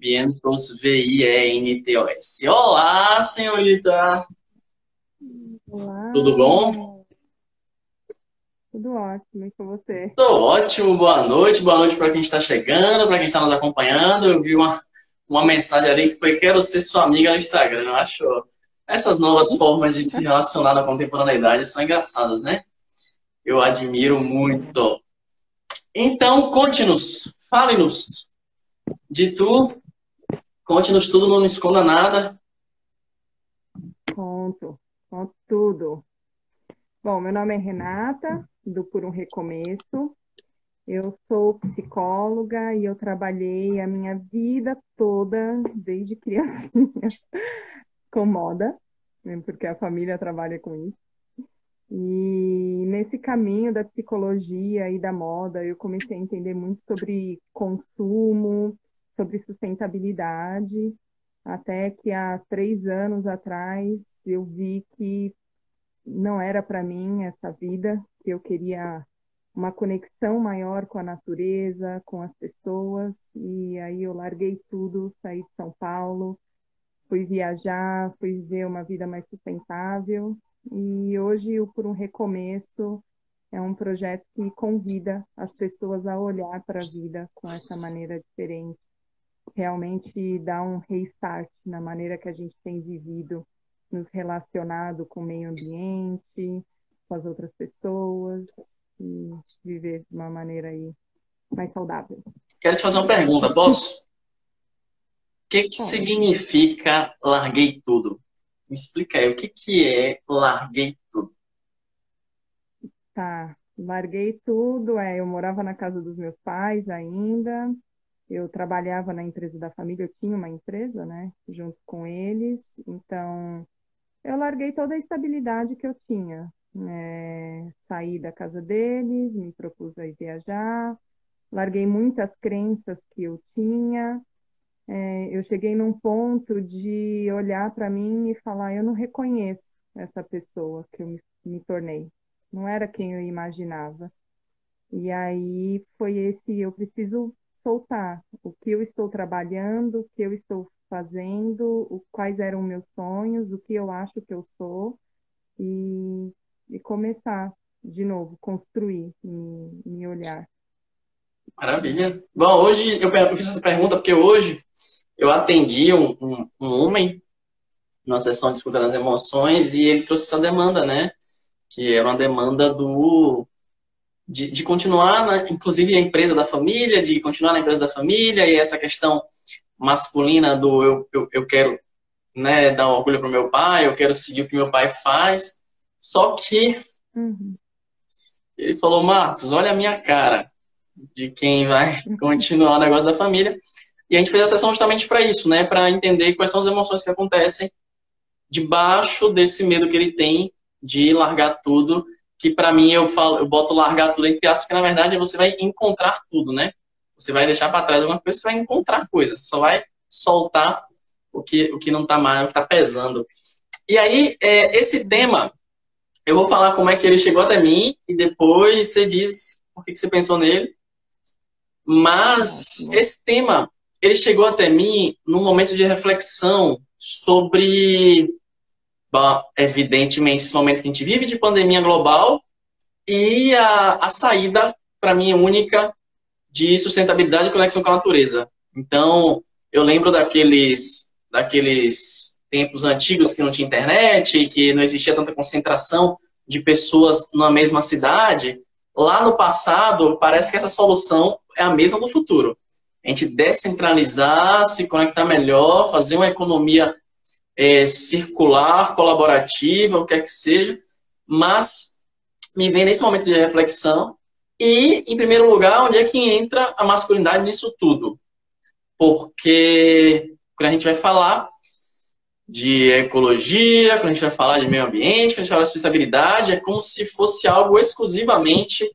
vientos, V-I-E-N-T-O-S. Olá, senhorita! Tudo bom? Olá, tudo ótimo, e com você? Tô ótimo, boa noite para quem está chegando, para quem está nos acompanhando. Eu vi uma mensagem ali que foi: quero ser sua amiga no Instagram. Eu acho essas novas formas de se relacionar na contemporaneidade são engraçadas, né? Eu admiro muito. Então, conte-nos, fale-nos de tu, conte-nos tudo, não me esconda nada. Conto tudo. Bom, meu nome é Renata, do Por um Recomeço. Eu sou psicóloga e eu trabalhei a minha vida toda, desde criancinha, com moda, né, porque a família trabalha com isso. E nesse caminho da psicologia e da moda, eu comecei a entender muito sobre consumo, sobre sustentabilidade, até que há 3 anos atrás eu vi que não era para mim essa vida, que eu queria uma conexão maior com a natureza, com as pessoas, e aí eu larguei tudo, saí de São Paulo, fui viajar, fui viver uma vida mais sustentável. E hoje o Por um Recomeço é um projeto que convida as pessoas a olhar para a vida com essa maneira diferente, realmente dá um restart na maneira que a gente tem vivido, nos relacionado com o meio ambiente, com as outras pessoas e viver de uma maneira aí mais saudável. Quero te fazer uma pergunta, posso? O que Pode. significa larguei tudo? Me explica aí, o que é larguei tudo? Tá, larguei tudo, eu morava na casa dos meus pais ainda, eu trabalhava na empresa da família, eu tinha uma empresa, né, junto com eles, então eu larguei toda a estabilidade que eu tinha, saí da casa deles, me propus a ir viajar, larguei muitas crenças que eu tinha, eu cheguei num ponto de olhar para mim e falar, eu não reconheço essa pessoa que eu me tornei, não era quem eu imaginava. E aí foi esse, eu preciso soltar o que eu estou trabalhando, o que eu estou fazendo, quais eram meus sonhos, o que eu acho que eu sou e, e começar de novo, construir, me olhar. Maravilha. Bom, hoje eu fiz essa pergunta porque hoje eu atendi um homem numa sessão de escuta das emoções e ele trouxe essa demanda, né? Que era uma demanda de continuar, inclusive a empresa da família, de continuar na empresa da família e essa questão masculina do eu quero, né, dar orgulho pro meu pai, eu quero seguir o que meu pai faz. Só que Uhum. ele falou: Marcos, olha a minha cara de quem vai continuar o negócio da família. E a gente fez a sessão justamente para isso, né? Para entender quais são as emoções que acontecem debaixo desse medo que ele tem de largar tudo. Que para mim eu boto largar tudo entre aspas, porque na verdade você vai encontrar tudo, né? Você vai deixar para trás alguma coisa, você vai encontrar coisas, você só vai soltar o que não está mais, o que está pesando. E aí, esse tema, eu vou falar como é que ele chegou até mim e depois você diz por que você pensou nele. Mas Ótimo. esse tema, ele chegou até mim num momento de reflexão sobre, bom, evidentemente, esse momento que a gente vive de pandemia global e a saída, para mim, única de sustentabilidade e conexão com a natureza. Então, eu lembro daqueles tempos antigos que não tinha internet, que não existia tanta concentração de pessoas na mesma cidade. Lá no passado, parece que essa solução é a mesma do futuro. A gente descentralizar, se conectar melhor, fazer uma economia circular, colaborativa, o que quer que seja, mas me vem nesse momento de reflexão e, em primeiro lugar, onde é que entra a masculinidade nisso tudo? Porque quando a gente vai falar de ecologia, quando a gente vai falar de meio ambiente, quando a gente fala de sustentabilidade, é como se fosse algo exclusivamente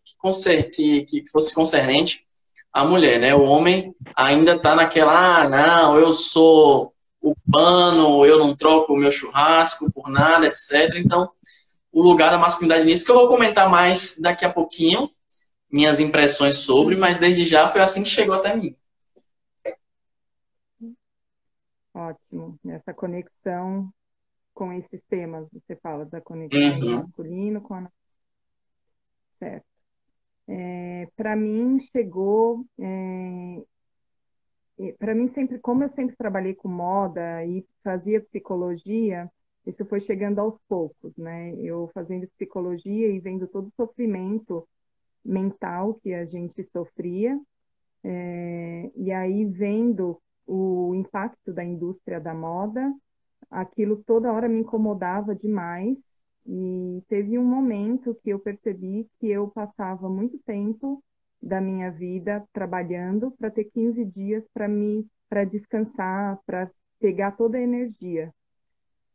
que fosse concernente à mulher, né? O homem ainda está naquela, não, eu sou urbano, eu não troco o meu churrasco por nada, etc. Então, o lugar da masculinidade nisso, que eu vou comentar mais daqui a pouquinho, minhas impressões sobre, Uhum. mas desde já foi assim que chegou até mim. ótimo. Essa conexão com esses temas, você fala da conexão do Uhum, masculino com a certo. Para mim chegou, para mim sempre, como eu sempre trabalhei com moda e fazia psicologia, isso foi chegando aos poucos, né? Eu fazendo psicologia e vendo todo o sofrimento mental que a gente sofria, e aí vendo o impacto da indústria da moda, aquilo toda hora me incomodava demais. E teve um momento que eu percebi que eu passava muito tempo da minha vida trabalhando para ter 15 dias para descansar, para pegar toda a energia.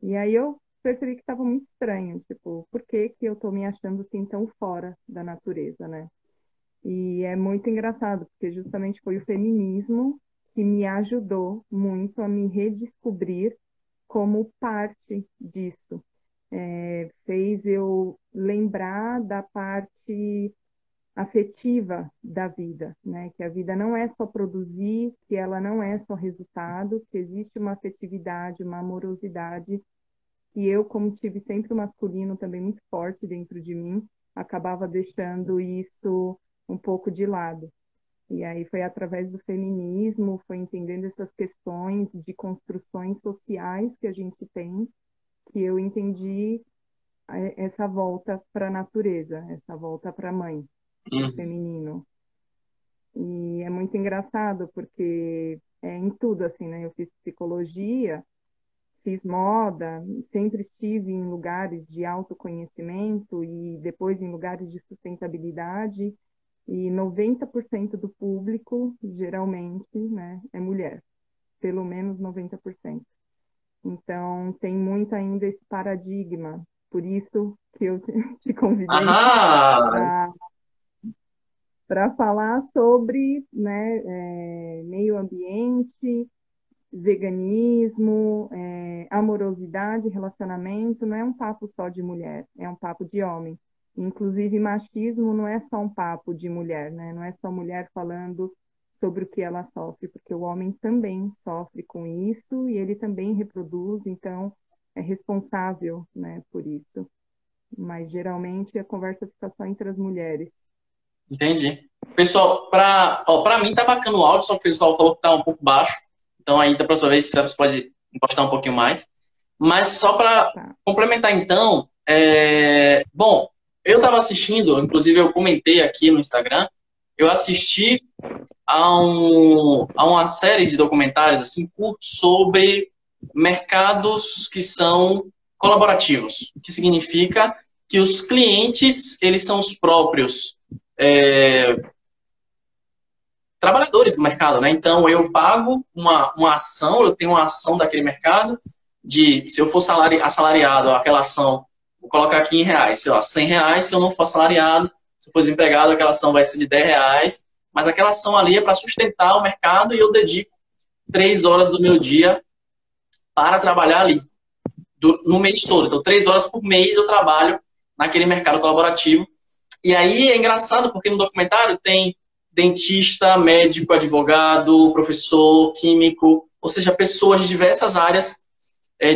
E aí eu percebi que estava muito estranho, tipo, por que que eu estou me achando assim tão fora da natureza, né? E é muito engraçado, porque justamente foi o feminismo que me ajudou muito a me redescobrir como parte disso. Fez eu lembrar da parte afetiva da vida, né? Que a vida não é só produzir, que ela não é só resultado, que existe uma afetividade, uma amorosidade, e eu, como tive sempre o masculino também muito forte dentro de mim, acabava deixando isso um pouco de lado. E aí foi através do feminismo, foi entendendo essas questões de construções sociais que a gente tem, que eu entendi essa volta para a natureza, essa volta para a mãe, para o uhum. feminino. E é muito engraçado porque é em tudo assim, né? Eu fiz psicologia, fiz moda, sempre estive em lugares de autoconhecimento e depois em lugares de sustentabilidade. E 90% do público, geralmente, né, é mulher, pelo menos 90%. Então, tem muito ainda esse paradigma. Por isso que eu te convidei Aham, para falar sobre, né, meio ambiente, veganismo, amorosidade, relacionamento. Não é um papo só de mulher, é um papo de homem. Inclusive, machismo não é só um papo de mulher, né? Não é só mulher falando sobre o que ela sofre, porque o homem também sofre com isso e ele também reproduz, então é responsável, né, por isso. Mas geralmente a conversa fica só entre as mulheres. entendi. Pessoal, para mim tá bacana o áudio, só que o pessoal falou que tá um pouco baixo. Então aí da próxima vez você pode encostar um pouquinho mais. Mas só para Tá. complementar então, bom, eu estava assistindo, inclusive eu comentei aqui no Instagram, eu assisti a uma série de documentários assim curtos sobre mercados que são colaborativos, o que significa que os clientes eles são os próprios é, trabalhadores do mercado, né? Então eu pago uma ação, eu tenho uma ação daquele mercado de se eu for assalariado aquela ação, vou colocar aqui em reais, sei lá, R$ 100, se eu não for assalariado, se eu for desempregado, aquela ação vai ser de R$ 10, mas aquela ação ali é para sustentar o mercado e eu dedico 3 horas do meu dia para trabalhar ali, no mês todo. Então, 3 horas por mês eu trabalho naquele mercado colaborativo. E aí é engraçado, porque no documentário tem dentista, médico, advogado, professor, químico, ou seja, pessoas de diversas áreas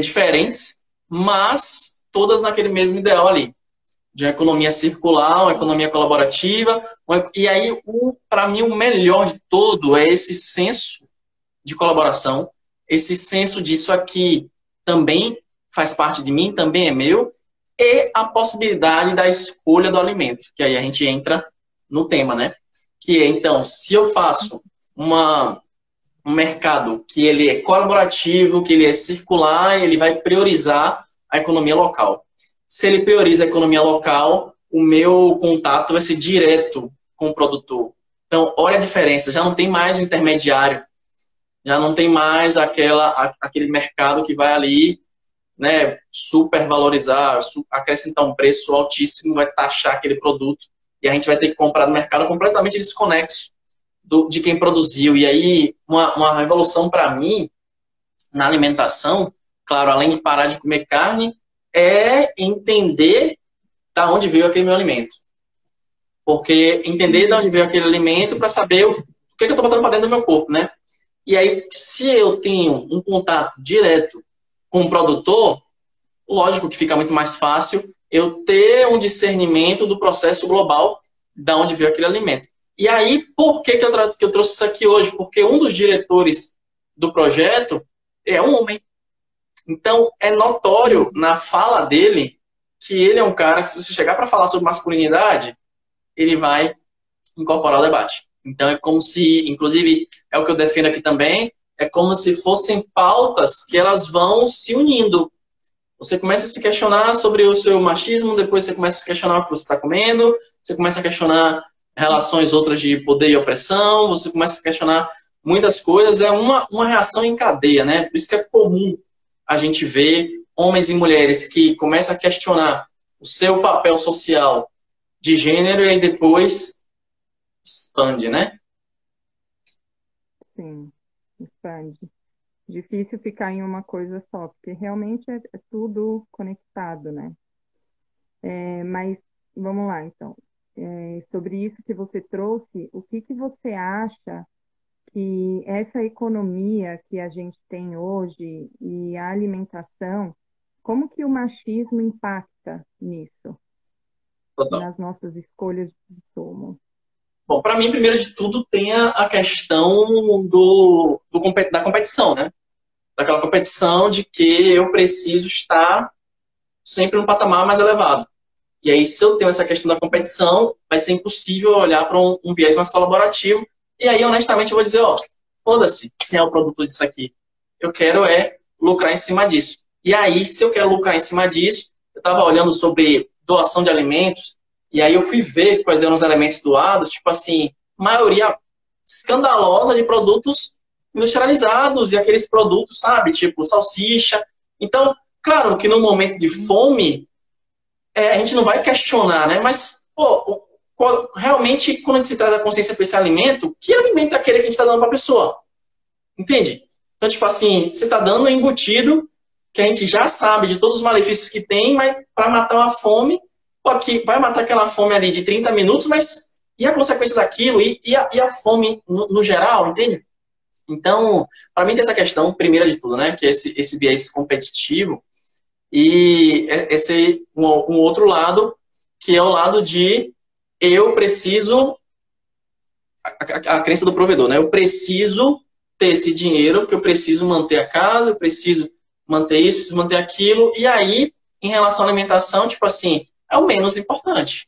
diferentes, mas todas naquele mesmo ideal ali, de uma economia circular, uma economia colaborativa. E aí, para mim, o melhor de todo é esse senso de colaboração, esse senso disso aqui também faz parte de mim, também é meu, e a possibilidade da escolha do alimento, que aí a gente entra no tema, né? Que é, então, se eu faço um mercado que ele é colaborativo, que ele é circular, ele vai priorizar a economia local. Se ele prioriza a economia local, o meu contato vai ser direto com o produtor. Então, olha a diferença, já não tem mais o intermediário, já não tem mais aquele mercado que vai ali, né, super valorizar, acrescentar um preço altíssimo, vai taxar aquele produto e a gente vai ter que comprar no mercado completamente desconexo de quem produziu. E aí, uma revolução para mim na alimentação, claro, além de parar de comer carne, é entender da onde veio aquele meu alimento. Porque entender de onde veio aquele alimento para saber o que eu estou botando para dentro do meu corpo, né? E aí, se eu tenho um contato direto com o produtor, lógico que fica muito mais fácil eu ter um discernimento do processo global de onde veio aquele alimento. E aí, por que que eu trouxe isso aqui hoje? Porque um dos diretores do projeto é um homem. Então, é notório na fala dele que ele é um cara que, se você chegar para falar sobre masculinidade, ele vai incorporar o debate. Então, é como se, inclusive, é o que eu defendo aqui também, é como se fossem pautas que elas vão se unindo. Você começa a se questionar sobre o seu machismo, depois você começa a se questionar o que você está comendo, você começa a questionar relações outras de poder e opressão, você começa a questionar muitas coisas, é uma reação em cadeia, né? Por isso que é comum a gente ver homens e mulheres que começam a questionar o seu papel social de gênero e aí depois expande, né? Sim, expande. Difícil ficar em uma coisa só, porque realmente é tudo conectado, né? Mas vamos lá, então. Sobre isso que você trouxe, o que que você acha que essa economia que a gente tem hoje e a alimentação, como que o machismo impacta nisso, Total. nas nossas escolhas de consumo? Bom, para mim, primeiro de tudo, tem a questão da competição, né? Daquela competição de que eu preciso estar sempre no patamar mais elevado. E aí, se eu tenho essa questão da competição, vai ser impossível olhar para um viés mais colaborativo. E aí, honestamente, eu vou dizer, ó, foda-se quem é o produtor disso aqui. Eu quero lucrar em cima disso. E aí, se eu quero lucrar em cima disso, eu estava olhando sobre doação de alimentos, e aí eu fui ver quais eram os elementos doados, tipo assim, maioria escandalosa de produtos industrializados, e aqueles produtos, sabe, tipo salsicha. Então, claro que no momento de fome, a gente não vai questionar, né? Mas, pô, realmente, quando a gente se traz a consciência para esse alimento, que alimento é aquele que a gente está dando para a pessoa? Entende? Então, tipo assim, você está dando um embutido que a gente já sabe de todos os malefícios que tem, mas para matar uma fome, pô, aqui vai matar aquela fome ali de 30 minutos, mas e a consequência daquilo? E a fome no geral, entende? Então, para mim tem essa questão, primeira de tudo, né? Que é esse viés competitivo. E esse um outro lado, que é o lado de eu preciso, a crença do provedor, né? Eu preciso ter esse dinheiro, porque eu preciso manter a casa, eu preciso manter isso, preciso manter aquilo. E aí, em relação à alimentação, tipo assim, é o menos importante.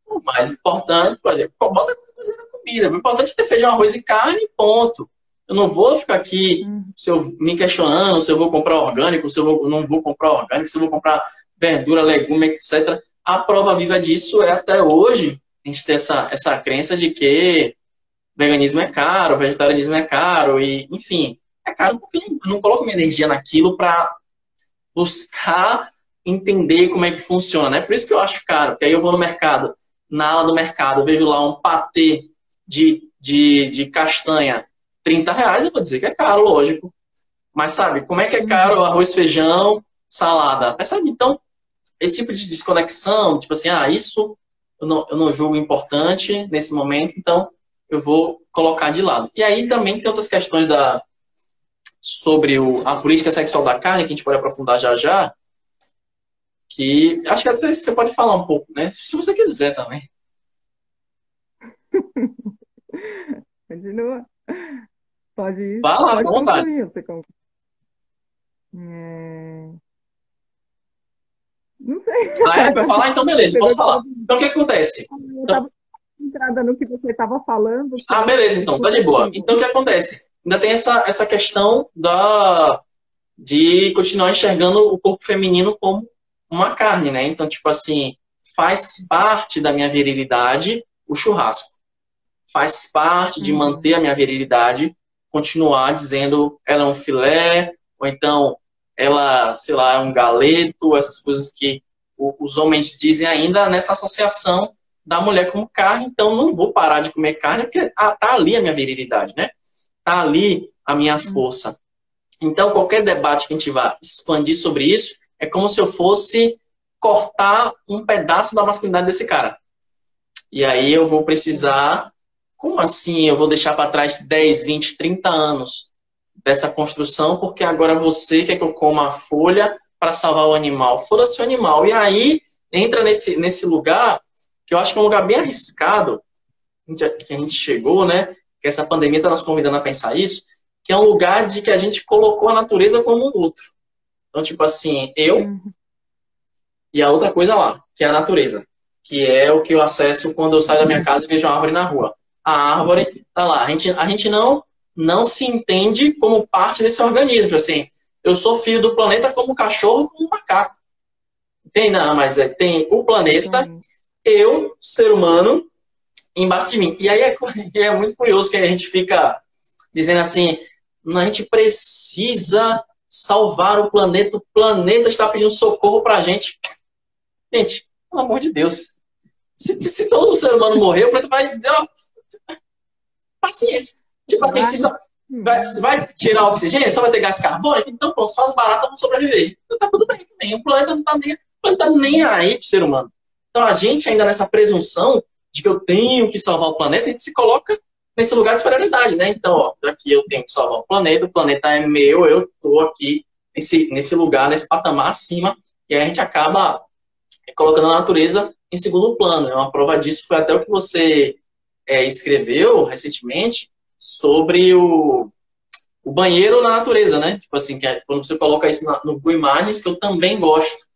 O mais importante, por exemplo, bota coisa na comida. O importante é ter feijão, arroz e carne, ponto. Eu não vou ficar aqui se eu, me questionando se eu vou comprar orgânico, se eu não vou comprar orgânico, se eu vou comprar verdura, legume, etc. A prova viva disso é até hoje a gente ter essa crença de que veganismo é caro, vegetarianismo é caro, e enfim, é caro porque eu não coloco minha energia naquilo para buscar entender como é que funciona. É por isso que eu acho caro, porque aí eu vou no mercado, na ala do mercado, eu vejo lá um patê de castanha, R$ 30, eu vou dizer que é caro, lógico. Mas sabe, como é que é caro arroz, feijão, salada? Percebe? Então, esse tipo de desconexão, tipo assim, isso eu não julgo importante nesse momento, então eu vou colocar de lado. E aí também tem outras questões sobre a política sexual da carne, que a gente pode aprofundar já já, que acho que até você pode falar um pouco, né? Se você quiser também. Continua. Vai lá, fica Pode à vontade. concluir. É, não sei. Ah, é? Pra falar? Então, beleza, posso falar. Então, o que acontece? Eu Então, estava entrada no que você estava falando, que eu beleza, então, tá de boa. continue. Então, o que acontece? Ainda tem essa questão de continuar enxergando o corpo feminino como uma carne, né? Então, tipo assim, faz parte da minha virilidade o churrasco. Faz parte de manter a minha virilidade, continuar dizendo ela é um filé, ou então ela, sei lá, é um galeto, essas coisas que os homens dizem ainda nessa associação da mulher como carne. Então, não vou parar de comer carne, porque tá ali a minha virilidade, né? Tá ali a minha força. Então, qualquer debate que a gente vá expandir sobre isso, é como se eu fosse cortar um pedaço da masculinidade desse cara. E aí eu vou precisar como assim eu vou deixar para trás 10, 20, 30 anos dessa construção porque agora você quer que eu coma a folha para salvar o animal? Foda-se o animal. E aí entra nesse lugar que eu acho que é um lugar bem arriscado que a gente chegou, né? Que essa pandemia está nos convidando a pensar isso, que é um lugar de que a gente colocou a natureza como um outro. Então, tipo assim, eu Uhum. e a outra coisa lá, que é a natureza, que é o que eu acesso quando eu saio da minha casa e vejo uma árvore na rua. A árvore tá lá. A gente não se entende como parte desse organismo. Tipo assim, eu sou filho do planeta como um cachorro, como um macaco. Tem, não, mas tem o planeta, Exatamente. eu, ser humano, embaixo de mim. E aí é muito curioso que a gente fica dizendo assim, a gente precisa salvar o planeta está pedindo socorro pra gente. Gente, pelo amor de Deus. Se todo ser humano morrer, o planeta vai dizer, ó, paciência. Tipo assim, Vai. se só vai tirar o oxigênio, só vai ter gás carbônico, então, pô, só as baratas vão sobreviver. Então tá tudo bem também. O planeta não tá nem aí pro ser humano. Então a gente ainda nessa presunção de que eu tenho que salvar o planeta, a gente se coloca nesse lugar de superioridade, né? Então, ó, aqui eu tenho que salvar o planeta é meu, eu tô aqui nesse lugar, nesse patamar acima, e aí a gente acaba colocando a natureza em segundo plano. É uma prova disso foi até o que você escreveu recentemente sobre o banheiro na natureza, né? Tipo assim, quando você coloca isso no Google Imagens, que eu também gosto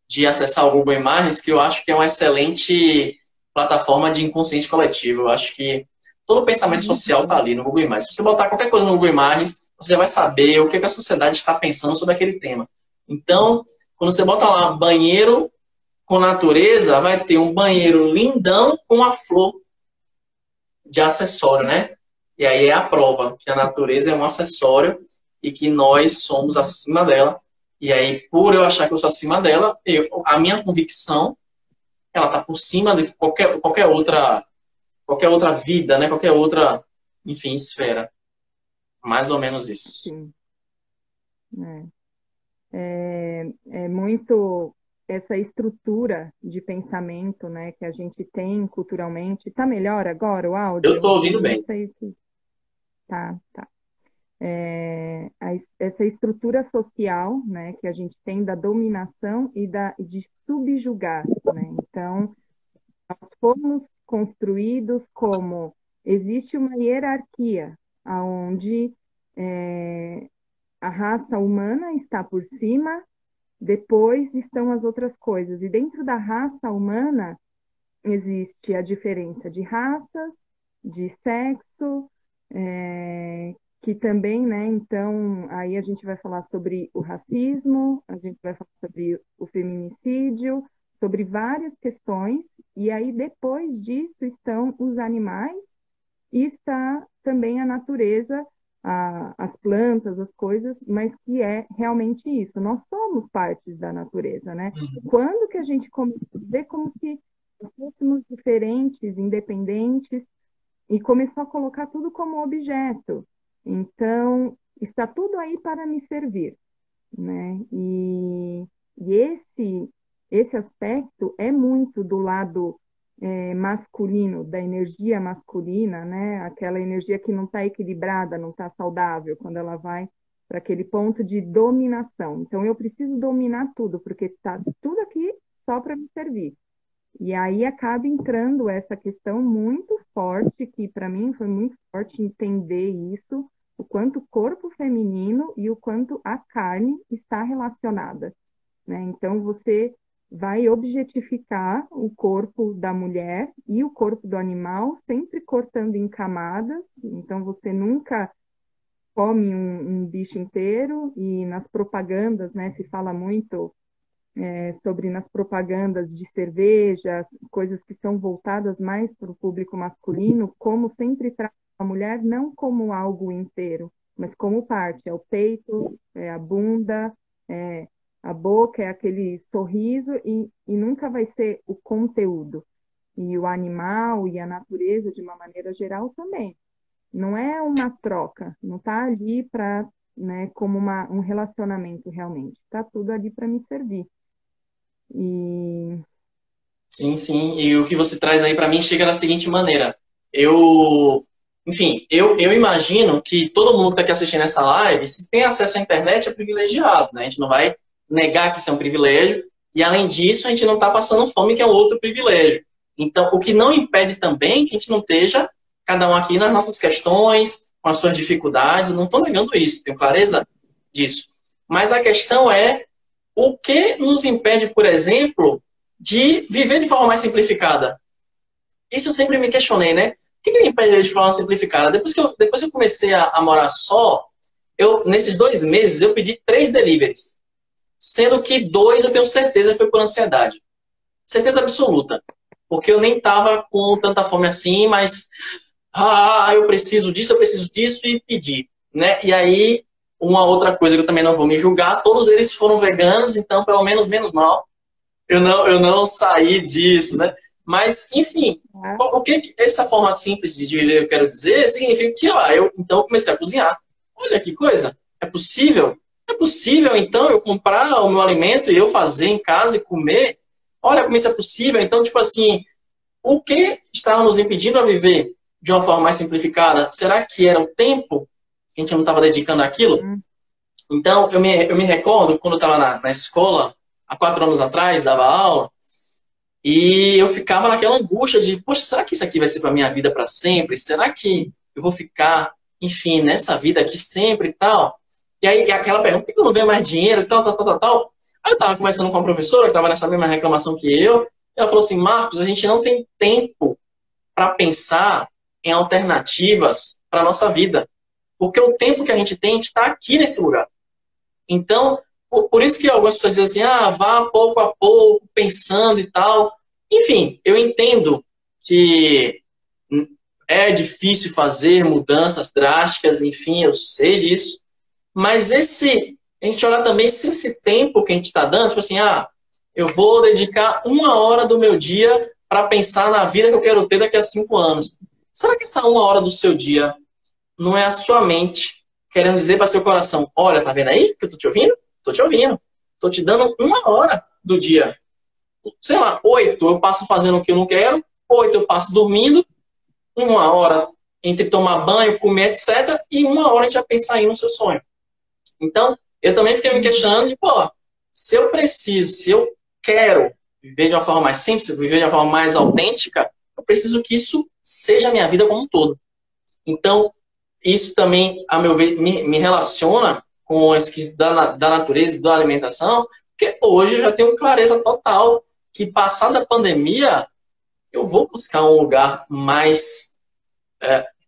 de acessar o Google Imagens, que eu acho que é uma excelente plataforma de inconsciente coletivo. Eu acho que todo o pensamento social está Uhum. ali no Google Imagens. Se você botar qualquer coisa no Google Imagens, você vai saber o que a sociedade está pensando sobre aquele tema. Então, quando você bota lá banheiro com natureza, vai ter um banheiro lindão com a flor de acessório, né? E aí é a prova que a natureza é um acessório e que nós somos acima dela. E aí, por eu achar que eu sou acima dela, a minha convicção, ela tá por cima de qualquer outra vida, né? Qualquer outra, enfim, esfera. Mais ou menos isso. Sim. É muito essa estrutura de pensamento, né, que a gente tem culturalmente. Tá melhor agora o Eu tô áudio? ouvindo Não bem. sei se tá. Essa estrutura social, né, que a gente tem da dominação de subjugar, né? Então, nós fomos construídos como existe uma hierarquia, aonde a raça humana está por cima, depois estão as outras coisas. E dentro da raça humana existe a diferença de raças, de sexo, que também, né? Então, aí a gente vai falar sobre o racismo, a gente vai falar sobre o feminicídio, sobre várias questões, e aí depois disso estão os animais e está também a natureza, as plantas, as coisas, mas que é realmente isso. Nós somos partes da natureza, né? Quando que a gente vê como se nós fôssemos diferentes, independentes, e começou a colocar tudo como objeto. Então, está tudo aí para me servir, né? E esse aspecto é muito do lado masculino, da energia masculina, né? Aquela energia que não está equilibrada, não está saudável, quando ela vai para aquele ponto de dominação. Então, eu preciso dominar tudo, porque está tudo aqui só para me servir. E aí acaba entrando essa questão muito forte, que para mim foi muito forte entender isso, o quanto o corpo feminino e o quanto a carne está relacionada, né? Então você vai objetificar o corpo da mulher e o corpo do animal, sempre cortando em camadas, então você nunca come um bicho inteiro, e nas propagandas, né, se fala muito sobre nas propagandas de cervejas, coisas que são voltadas mais para o público masculino, como sempre trata a mulher não como algo inteiro, mas como parte, é o peito, é a bunda, é a boca, é aquele sorriso, e nunca vai ser o conteúdo. E o animal e a natureza, de uma maneira geral, também. Não é uma troca, não está ali para, né, como um relacionamento realmente. Está tudo ali para me servir. E Sim, sim. E o que você traz aí para mim chega da seguinte maneira. Eu, enfim, eu imagino que todo mundo que está aqui assistindo essa live, se tem acesso à internet, é privilegiado, né? A gente não vai negar que isso é um privilégio, e além disso, a gente não está passando fome, que é um outro privilégio. Então, o que não impede também que a gente não esteja, cada um aqui nas nossas questões, com as suas dificuldades, não estou negando isso, tenho clareza disso. Mas a questão é o que nos impede, por exemplo, de viver de forma mais simplificada? Isso eu sempre me questionei, né? O que me impede de forma simplificada? Depois que eu comecei a morar só, nesses 2 meses, eu pedi 3 deliveries. Sendo que 2 eu tenho certeza foi por ansiedade. Certeza absoluta. Porque eu nem tava com tanta fome assim, mas eu preciso disso e pedi, né? E aí, uma outra coisa que eu também não vou me julgar, todos eles foram veganos, então pelo menos mal. Eu não saí disso, né? Mas, enfim, Tá? o que essa forma simples de viver eu quero dizer significa que então eu comecei a cozinhar. Olha que coisa, é possível? É possível, então, eu comprar o meu alimento e eu fazer em casa e comer? Olha como isso é possível. Então, tipo assim, o que estava nos impedindo a viver de uma forma mais simplificada? Será que era o tempo que a gente não estava dedicando àquilo? Hum, Então, eu me recordo quando eu estava na escola, há 4 anos atrás, dava aula, e eu ficava naquela angústia de, poxa, será que isso aqui vai ser para minha vida para sempre? Será que eu vou ficar, enfim, nessa vida aqui sempre e tal? E aí, aquela pergunta, por que eu não ganho mais dinheiro e tal, tal, tal, tal, tal? Aí eu estava conversando com uma professora que estava nessa mesma reclamação que eu, e ela falou assim, Marcos, a gente não tem tempo para pensar em alternativas para a nossa vida. Porque o tempo que a gente tem está aqui nesse lugar. Então, por isso que algumas pessoas dizem assim, vá pouco a pouco, pensando e tal. Enfim, eu entendo que é difícil fazer mudanças drásticas, enfim, eu sei disso. Mas a gente olha também se esse tempo que a gente está dando, tipo assim, eu vou dedicar 1 hora do meu dia para pensar na vida que eu quero ter daqui a 5 anos. Será que essa 1 hora do seu dia não é a sua mente querendo dizer para seu coração, olha, tá vendo aí que eu tô te ouvindo? Tô te ouvindo. Tô te dando 1 hora do dia. Sei lá, 8 eu passo fazendo o que eu não quero, 8 eu passo dormindo, 1 hora entre tomar banho, comer, etc. E 1 hora a gente vai pensar aí no seu sonho. Então, eu também fiquei me uhum. questionando de, pô, se eu quero viver de uma forma mais simples, viver de uma forma mais autêntica, eu preciso que isso seja a minha vida como um todo. Então, isso também, a meu ver, me relaciona com esse quesito da natureza e da alimentação, porque hoje eu já tenho clareza total que, passada a pandemia, eu vou buscar um lugar mais,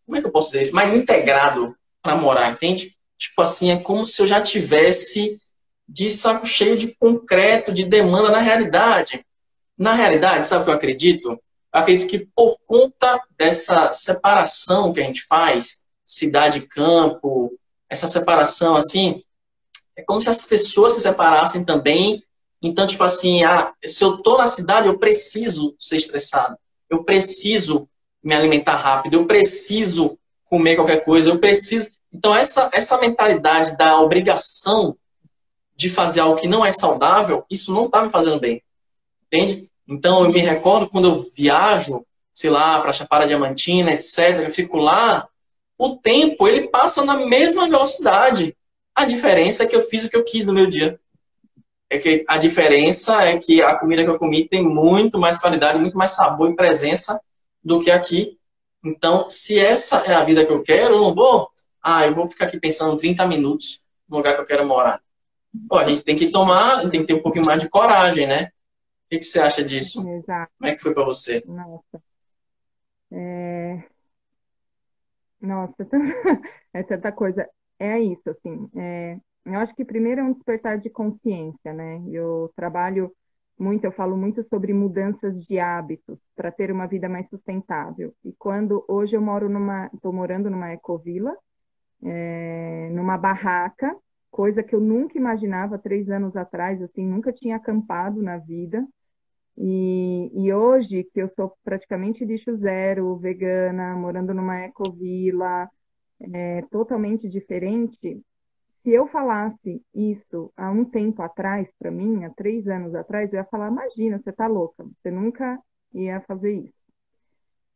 como é que eu posso dizer isso? Mais integrado para morar, entende? Tipo assim, é como se eu já tivesse de saco cheio de concreto, de demanda na realidade. Na realidade, sabe o que eu acredito? Eu acredito que por conta dessa separação que a gente faz, cidade e campo, essa separação assim, é como se as pessoas se separassem também. Então, tipo assim, se eu tô na cidade, eu preciso ser estressado. Eu preciso me alimentar rápido, eu preciso comer qualquer coisa, eu preciso. Então, essa mentalidade da obrigação de fazer algo que não é saudável, isso não está me fazendo bem. Entende? Então, eu me recordo quando eu viajo, sei lá, para Chapada Diamantina, etc., eu fico lá, o tempo, ele passa na mesma velocidade. A diferença é que eu fiz o que eu quis no meu dia. É que a diferença é que a comida que eu comi tem muito mais qualidade, muito mais sabor e presença do que aqui. Então, se essa é a vida que eu quero, eu vou ficar aqui pensando 30 minutos no lugar que eu quero morar. Pô, a gente tem que tem que ter um pouquinho mais de coragem, né? O que você acha disso? Exato. Como é que foi para você? Nossa. É, nossa, é tanta coisa. É isso, assim. Eu acho que primeiro é um despertar de consciência, né? Eu trabalho muito, eu falo muito sobre mudanças de hábitos para ter uma vida mais sustentável. E quando hoje estou morando numa ecovila, numa barraca, coisa que eu nunca imaginava 3 anos atrás, assim, nunca tinha acampado na vida. E hoje, que eu sou praticamente lixo zero, vegana, morando numa ecovila, totalmente diferente, se eu falasse isso há um tempo atrás para mim, há 3 anos atrás, eu ia falar, imagina, você tá louca, você nunca ia fazer isso.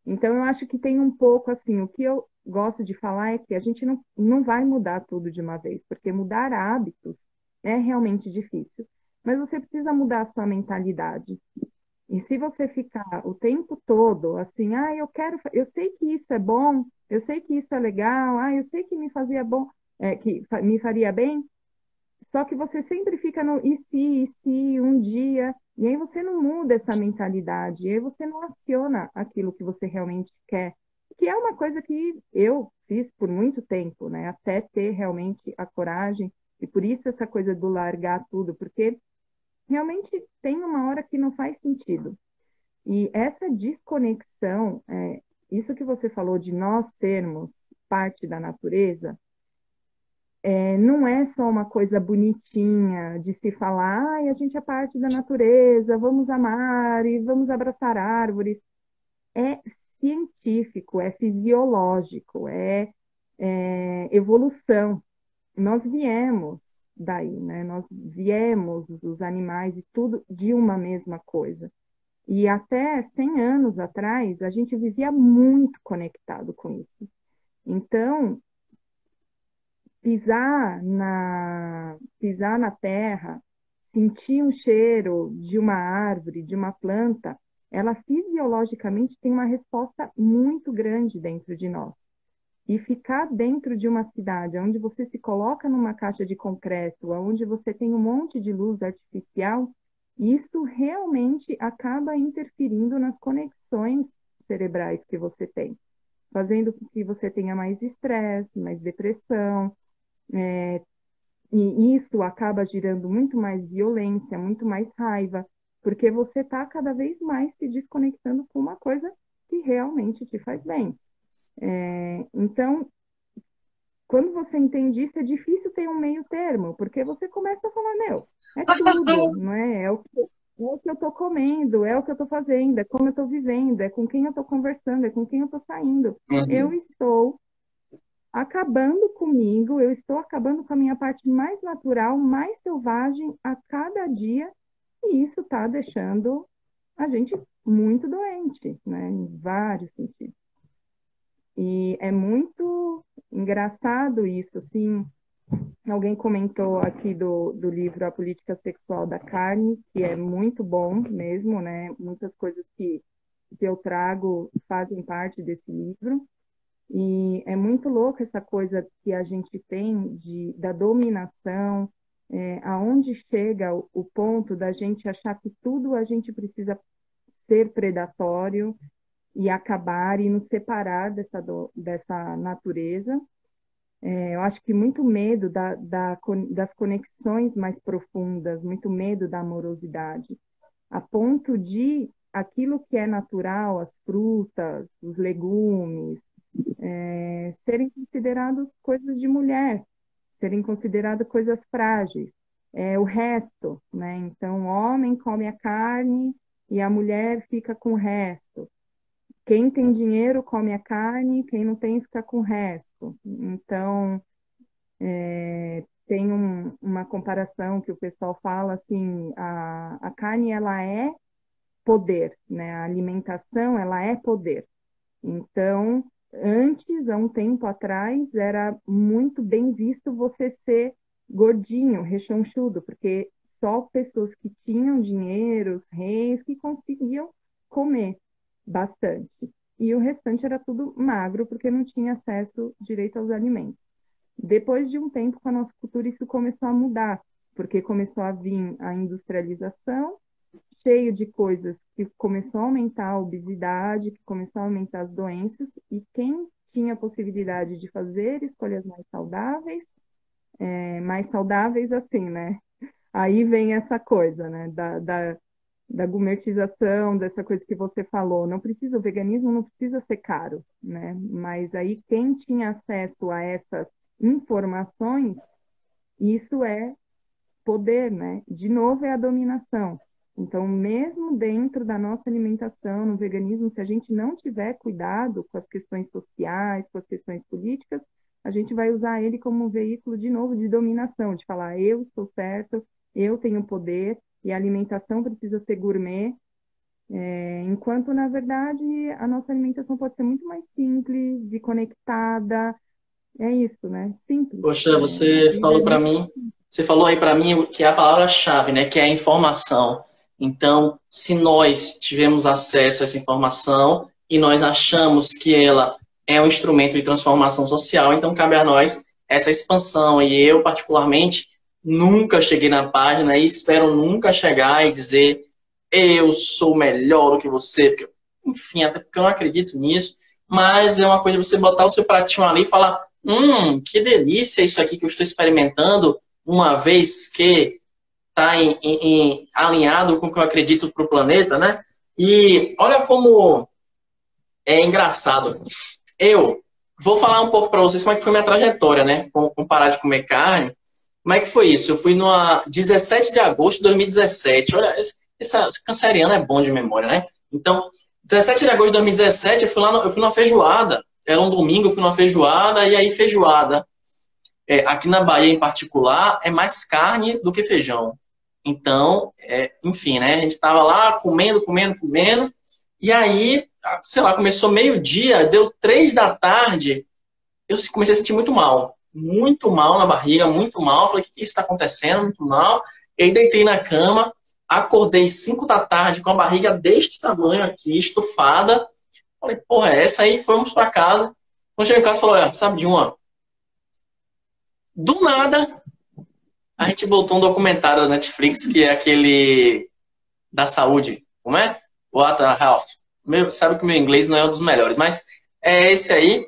Então, eu acho que tem um pouco assim, o que eu gosto de falar é que a gente não vai mudar tudo de uma vez, porque mudar hábitos é realmente difícil. Mas você precisa mudar a sua mentalidade. E se você ficar o tempo todo assim, eu quero, eu sei que isso é bom, eu sei que isso é legal, eu sei que me fazia bom, me faria bem, só que você sempre fica no e se, um dia, e aí você não muda essa mentalidade, e aí você não aciona aquilo que você realmente quer, que é uma coisa que eu fiz por muito tempo, né? Até ter realmente a coragem, e por isso essa coisa do largar tudo, porque realmente tem uma hora que não faz sentido. E essa desconexão, isso que você falou de nós sermos parte da natureza, não é só uma coisa bonitinha de se falar, a gente é parte da natureza, vamos amar e vamos abraçar árvores. É científico, é fisiológico, é evolução. Nós viemos daí, né? Nós viemos dos animais e tudo de uma mesma coisa. E até 100 anos atrás, a gente vivia muito conectado com isso. Então, pisar na terra, sentir um cheiro de uma árvore, de uma planta, ela fisiologicamente tem uma resposta muito grande dentro de nós. E ficar dentro de uma cidade onde você se coloca numa caixa de concreto, onde você tem um monte de luz artificial, isso realmente acaba interferindo nas conexões cerebrais que você tem, fazendo com que você tenha mais estresse, mais depressão, e isso acaba gerando muito mais violência, muito mais raiva, porque você está cada vez mais se desconectando com uma coisa que realmente te faz bem. Então, quando você entende isso, é difícil ter um meio termo, porque você começa a falar, meu, é tudo, não é? É o que eu estou comendo, é o que eu estou fazendo, é como eu estou vivendo, é com quem eu estou conversando, é com quem eu estou saindo. Eu Uhum. estou acabando comigo, eu estou acabando com a minha parte mais natural, mais selvagem a cada dia, e isso está deixando a gente muito doente, né? Em vários sentidos. E é muito engraçado isso, assim. Alguém comentou aqui do livro A Política Sexual da Carne, que é muito bom mesmo, né? Muitas coisas que eu trago fazem parte desse livro. E é muito louco essa coisa que a gente tem da dominação, aonde chega o ponto da gente achar que tudo a gente precisa ser predatório e acabar e nos separar dessa natureza. Eu acho que muito medo das conexões mais profundas, muito medo da amorosidade, a ponto de aquilo que é natural, as frutas, os legumes, serem considerados coisas de mulher, serem consideradas coisas frágeis. O resto, né? Então, o homem come a carne e a mulher fica com o resto. Quem tem dinheiro come a carne, quem não tem fica com o resto. Então, tem uma comparação que o pessoal fala assim, a carne ela é poder, né? A alimentação ela é poder. Então, antes, há um tempo atrás, era muito bem visto você ser gordinho, rechonchudo, porque só pessoas que tinham dinheiro, os reis, que conseguiam comer bastante. E o restante era tudo magro, porque não tinha acesso direito aos alimentos. Depois de um tempo, com a nossa cultura, isso começou a mudar, porque começou a vir a industrialização, cheio de coisas que começou a aumentar a obesidade, que começou a aumentar as doenças, e quem tinha a possibilidade de fazer escolhas mais saudáveis assim, né? Aí vem essa coisa, né, da gourmetização, dessa coisa que você falou. Não precisa, o veganismo não precisa ser caro, né? Mas aí quem tinha acesso a essas informações, isso é poder, né? De novo é a dominação. Então, mesmo dentro da nossa alimentação, no veganismo, se a gente não tiver cuidado com as questões sociais, com as questões políticas, a gente vai usar ele como um veículo de novo de dominação, de falar eu estou certo, eu tenho poder e a alimentação precisa ser gourmet Enquanto, na verdade, a nossa alimentação pode ser muito mais simples e conectada. É isso, né? Simples. Poxa, A você vida falou é para muito mim, você falou aí para mim que é a palavra-chave, né, que é a informação. Então, se nós tivemos acesso a essa informação e nós achamos que ela é um instrumento de transformação social, então cabe a nós essa expansão. E eu, particularmente, nunca cheguei na página e espero nunca chegar e dizer eu sou melhor do que você, porque, enfim, até porque eu não acredito nisso, mas é uma coisa você botar o seu pratinho ali e falar que delícia isso aqui que eu estou experimentando, uma vez que está alinhado com o que eu acredito para o planeta, né? E olha como é engraçado. Eu vou falar um pouco para vocês como é que foi minha trajetória, né? Com parar de comer carne. Como é que foi isso? Eu fui no 17 de agosto de 2017. Olha, esse canceriano é bom de memória, né? Então, 17 de agosto de 2017, eu fui numa feijoada. Era um domingo, eu fui numa feijoada, e aí feijoada, aqui na Bahia em particular, é mais carne do que feijão. Então, enfim, né? A gente estava lá comendo, comendo, comendo, e aí, sei lá, começou meio-dia, deu 3 da tarde, eu comecei a sentir muito mal na barriga, muito mal. Falei, o que está acontecendo? Muito mal. E aí deitei na cama, acordei 5 da tarde com a barriga deste tamanho aqui, estufada. Falei, porra, é essa aí? Fomos para casa. Quando cheguei em casa, falou, olha, sabe de uma? Do nada, a gente botou um documentário da Netflix, que é aquele da saúde. Como é? What the Health. Sabe que o meu inglês não é um dos melhores, mas é esse aí.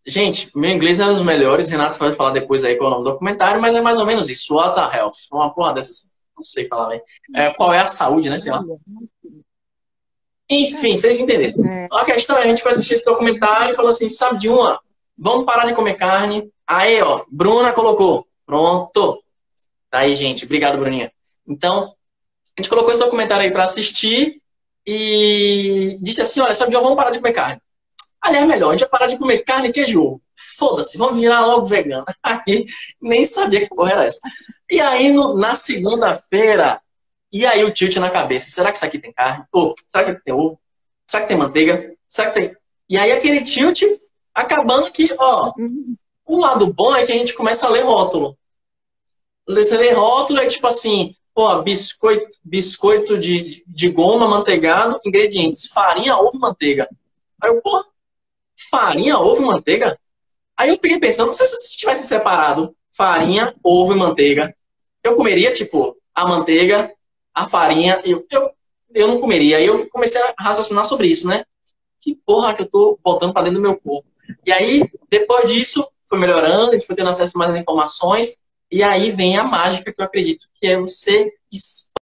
Gente, meu inglês não é um dos melhores, Renato pode falar depois aí qual é o nome do documentário, mas é mais ou menos isso. What the Health. Uma porra dessas, não sei falar bem. Qual é a saúde, né? Sei lá. Enfim, vocês entenderam. A questão é, a gente foi assistir esse documentário e falou assim, sabe de uma? Vamos parar de comer carne. Aí, ó, Bruna colocou. Pronto. Tá aí, gente. Obrigado, Bruninha. Então, a gente colocou esse documentário aí pra assistir e disse assim, olha, sabe de uma? Vamos parar de comer carne. Aliás, melhor, a gente vai parar de comer carne e queijo ovo. Foda-se, vamos virar logo vegano. Aí, nem sabia que porra era essa. E aí, na segunda-feira, e aí o tilt na cabeça. Será que isso aqui tem carne? Ou, será que tem ovo? Será que tem manteiga? Será que tem... E aí aquele tilt acabando que, ó, o lado bom é que a gente começa a ler rótulo. Você lê rótulo é tipo assim, pô, biscoito de goma, manteigado, ingredientes, farinha, ovo e manteiga. Aí eu, pô, farinha, ovo e manteiga? Aí eu fiquei pensando, não sei se tivesse separado farinha, ovo e manteiga. Eu comeria, tipo, a manteiga, a farinha, eu não comeria. Aí eu comecei a raciocinar sobre isso, né? Que porra que eu tô botando pra dentro do meu corpo. E aí, depois disso, foi melhorando, a gente foi tendo acesso a mais informações, e aí vem a mágica que eu acredito, que é você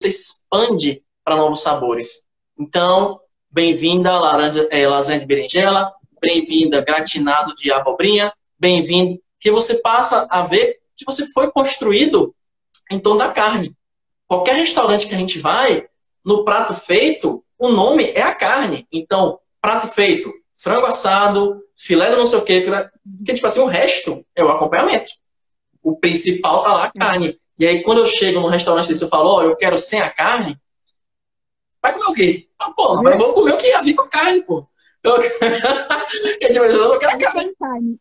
expande para novos sabores. Então, bem-vinda lasanha de berinjela, bem-vinda gratinado de abobrinha, bem-vindo, que você passa a ver que você foi construído em torno da carne. Qualquer restaurante que a gente vai, no prato feito, o nome é a carne. Então, prato feito, frango assado, filé de não sei o quê, porque, tipo assim, o resto é o acompanhamento. O principal tá lá, a carne. E aí, quando eu chego no restaurante desse, eu falo, ó, eu quero sem a carne, vai comer o quê? Ah, porra, eu vou comer o que ia vir com carne, pô. Eu não quero carne.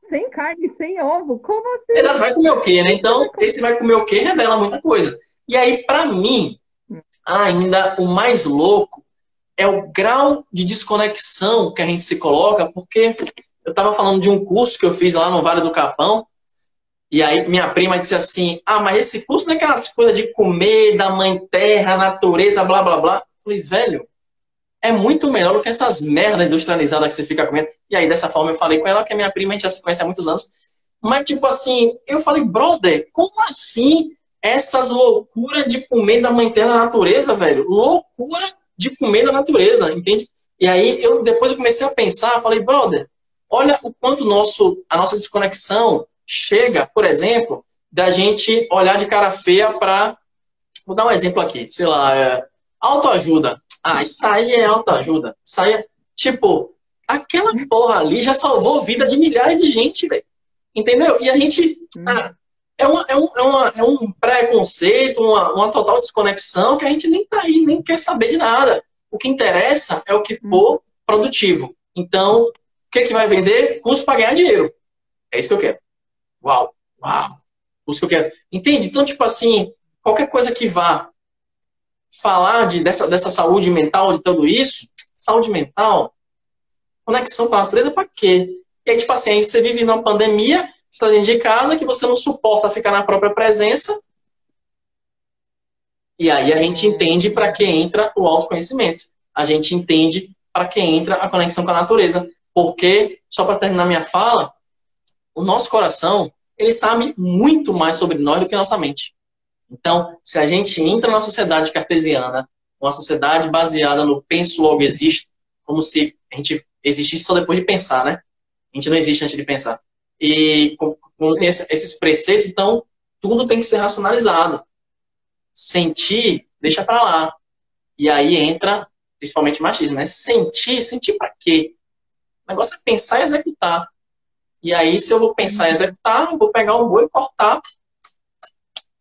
Sem carne, sem ovo? Como assim? Exato, vai comer o quê, né? Então, esse vai comer o quê revela muita coisa. E aí, pra mim, ainda o mais louco é o grau de desconexão que a gente se coloca, porque eu tava falando de um curso que eu fiz lá no Vale do Capão, e aí minha prima disse assim, mas esse curso não é aquelas coisas de comer, da mãe terra, natureza, blá, blá, blá. Eu falei, velho, é muito melhor do que essas merdas industrializadas que você fica comendo. E aí, dessa forma, eu falei com ela, que a minha prima, a gente já se conhece há muitos anos. Mas, tipo assim, eu falei, brother, como assim essas loucuras de comer da mãe terra na natureza, velho? Loucura de comer da natureza, entende? E aí, depois eu comecei a pensar, falei, brother, olha o quanto a nossa desconexão chega, por exemplo, da gente olhar de cara feia para... Vou dar um exemplo aqui, sei lá, autoajuda. Isso aí é autoajuda. Isso aí é, tipo, aquela porra ali já salvou a vida de milhares de gente, velho. Entendeu? E a gente, é um preconceito, uma total desconexão que a gente nem tá aí, nem quer saber de nada. O que interessa é o que for produtivo. Então, o que vai vender? Curso para ganhar dinheiro. É isso que eu quero. Uau, uau. Curso que eu quero. Entende? Então, tipo assim, qualquer coisa que vá falar dessa saúde mental, de tudo isso, saúde mental, conexão com a natureza, para quê? E aí, tipo assim, aí você vive numa pandemia, você está dentro de casa, que você não suporta ficar na própria presença, e aí a gente entende para que entra o autoconhecimento. A gente entende para que entra a conexão com a natureza. Porque, só para terminar minha fala, o nosso coração, ele sabe muito mais sobre nós do que a nossa mente. Então, se a gente entra na sociedade cartesiana, uma sociedade baseada no penso logo existo, como se a gente existisse só depois de pensar, né? A gente não existe antes de pensar. E quando tem esses preceitos, então, tudo tem que ser racionalizado. Sentir, deixa pra lá. E aí entra, principalmente, machismo, né? Sentir pra quê? O negócio é pensar e executar. E aí, se eu vou pensar e executar, eu vou pegar um boi e cortar,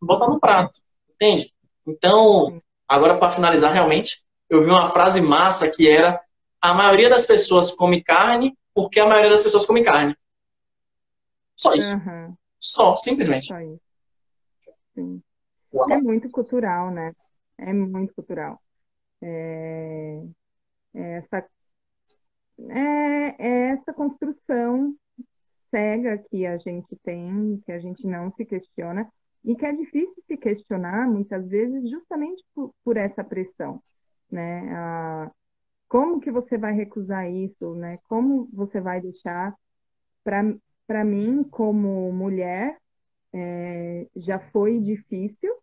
botar no prato. Entende? Então, agora para finalizar, realmente, eu vi uma frase massa que era: a maioria das pessoas come carne porque a maioria das pessoas come carne. Só isso. Só, simplesmente. Só isso. Sim. É muito cultural, né? É muito cultural. Essa construção cega que a gente tem, que a gente não se questiona, e que é difícil se questionar, muitas vezes, justamente por essa pressão, né? Como que você vai recusar isso, né? Como você vai deixar? Para mim, como mulher, já foi difícil,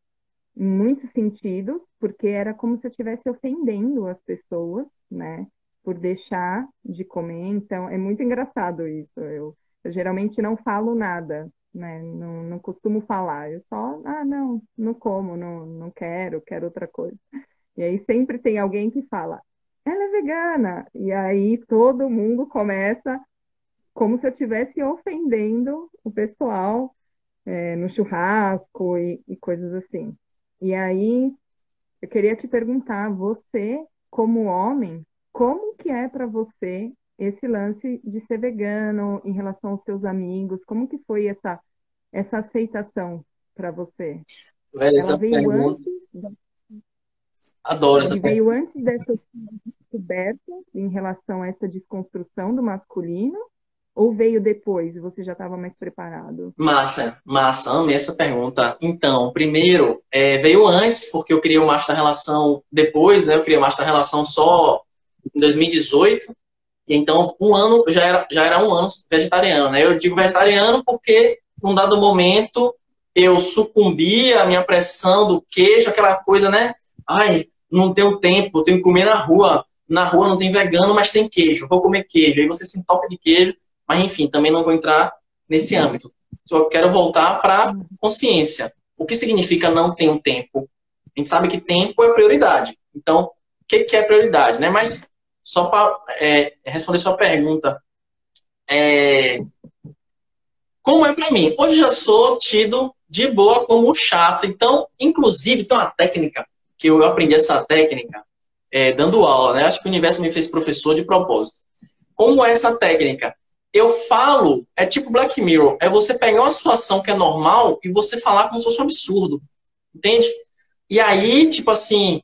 em muitos sentidos, porque era como se eu estivesse ofendendo as pessoas, né? Por deixar de comer. Então, é muito engraçado isso. Eu geralmente não falo nada, né? Não costumo falar. Eu só, não como, não quero outra coisa. E aí sempre tem alguém que fala, ela é vegana. E aí todo mundo começa como se eu estivesse ofendendo o pessoal, no churrasco e coisas assim. E aí eu queria te perguntar, você, como homem, como que é para você esse lance de ser vegano em relação aos seus amigos? Como que foi essa aceitação para você? Velho, Ela essa veio pergunta. antes, Adoro essa ele veio pergunta. antes dessa descoberta em relação a essa desconstrução do masculino, ou veio depois e você já estava mais preparado? Massa, massa, amei essa pergunta. Então, primeiro, veio antes, porque eu criei o Master da Relação depois, né? Eu criei o Master da Relação só em 2018. E então, um ano, eu já era um ano vegetariano, né? Eu digo vegetariano porque, num dado momento, eu sucumbi à minha pressão do queijo, aquela coisa, né? Ai, não tenho tempo, eu tenho que comer na rua. Na rua não tem vegano, mas tem queijo, vou comer queijo. Aí você se entope de queijo, mas enfim, também não vou entrar nesse âmbito. Só quero voltar para consciência. O que significa não tenho tempo? A gente sabe que tempo é prioridade. Então, o que é prioridade, né? Mas só para responder sua pergunta, como é para mim? Hoje já sou tido de boa como chato. Então, inclusive, tem uma técnica que eu aprendi essa técnica dando aula, né? Acho que o universo me fez professor de propósito. Como é essa técnica? Eu falo, é tipo Black Mirror, é você pegar uma situação que é normal e você falar como se fosse um absurdo, entende? E aí, tipo assim,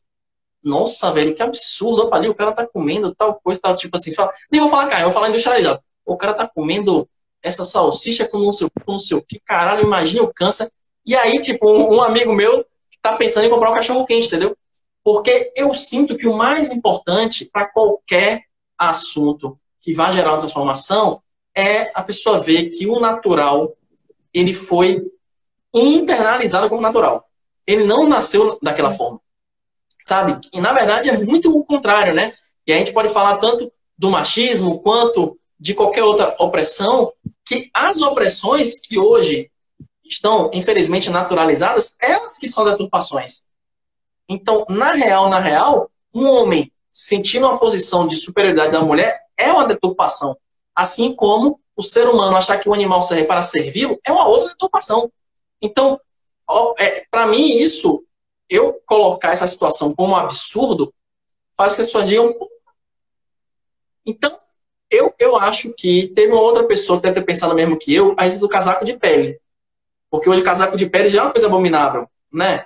nossa, velho, que absurdo, opa, ali o cara tá comendo tal coisa, tal, tipo assim, nem vou falar carne, eu vou falar industrializado. O cara tá comendo essa salsicha com não sei o que, caralho, imagina o câncer. E aí, tipo, um amigo meu tá pensando em comprar um cachorro quente, entendeu? Porque eu sinto que o mais importante para qualquer assunto que vai gerar uma transformação é a pessoa ver que o natural, ele foi internalizado como natural. Ele não nasceu daquela forma, sabe? E, na verdade, é muito o contrário, né? E a gente pode falar tanto do machismo quanto de qualquer outra opressão, que as opressões que hoje estão, infelizmente, naturalizadas, elas que são deturpações. Então, na real, um homem sentindo uma posição de superioridade da mulher é uma deturpação. Assim como o ser humano achar que o animal serve para servi-lo é uma outra deturpação. Então, para mim, isso, eu colocar essa situação como um absurdo, faz que as pessoas digam. Então, eu acho que teve uma outra pessoa que deve ter pensado mesmo que eu, a respeito do casaco de pele. Porque hoje casaco de pele já é uma coisa abominável, né?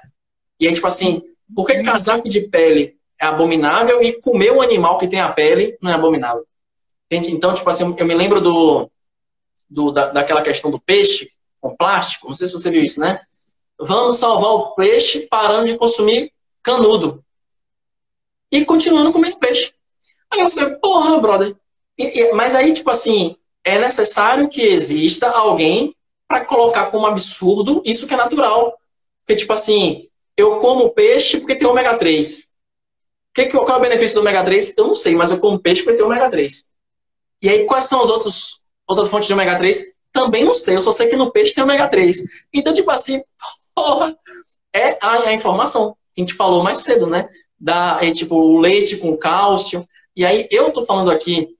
E aí, tipo assim, por que casaco de pele é abominável e comer um animal que tem a pele não é abominável? Entende? Então, tipo assim, eu me lembro daquela questão do peixe com plástico. Não sei se você viu isso, né? Vamos salvar o peixe parando de consumir canudo. E continuando comendo peixe. Aí eu falei, porra, brother. Mas aí, tipo assim, é necessário que exista alguém para colocar como absurdo isso que é natural. Porque, tipo assim, eu como peixe porque tem ômega 3. Qual é o benefício do ômega 3? Eu não sei, mas eu como peixe porque tem ômega 3. E aí, quais são as outras fontes de ômega 3? Também não sei, eu só sei que no peixe tem ômega 3. Então, tipo assim, porra, é a informação que a gente falou mais cedo, né? Tipo, o leite com cálcio. E aí, eu tô falando aqui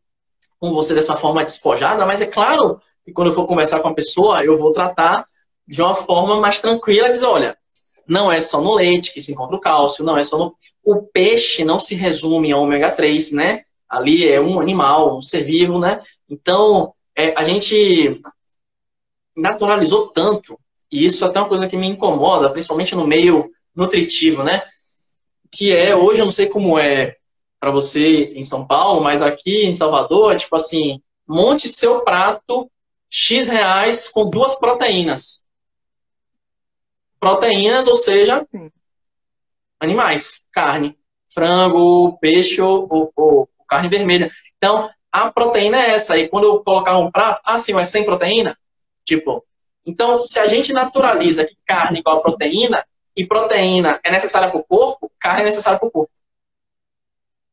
com você dessa forma despojada, mas é claro que quando eu for conversar com a pessoa, eu vou tratar de uma forma mais tranquila, dizer, olha, não é só no leite que se encontra o cálcio, não é só no... O peixe não se resume ao ômega 3, né? Ali é um animal, um ser vivo, né? Então, a gente naturalizou tanto, e isso é até uma coisa que me incomoda, principalmente no meio nutritivo, né? Que hoje eu não sei como é para você em São Paulo, mas aqui em Salvador é tipo assim, monte seu prato X reais com 2 proteínas. Proteínas, ou seja, Sim. animais, carne, frango, peixe ou carne vermelha. Então, a proteína é essa. E quando eu colocar um prato, sim, mas sem proteína? Tipo, então, se a gente naturaliza que carne é igual a proteína, e proteína é necessária para o corpo, carne é necessária para o corpo.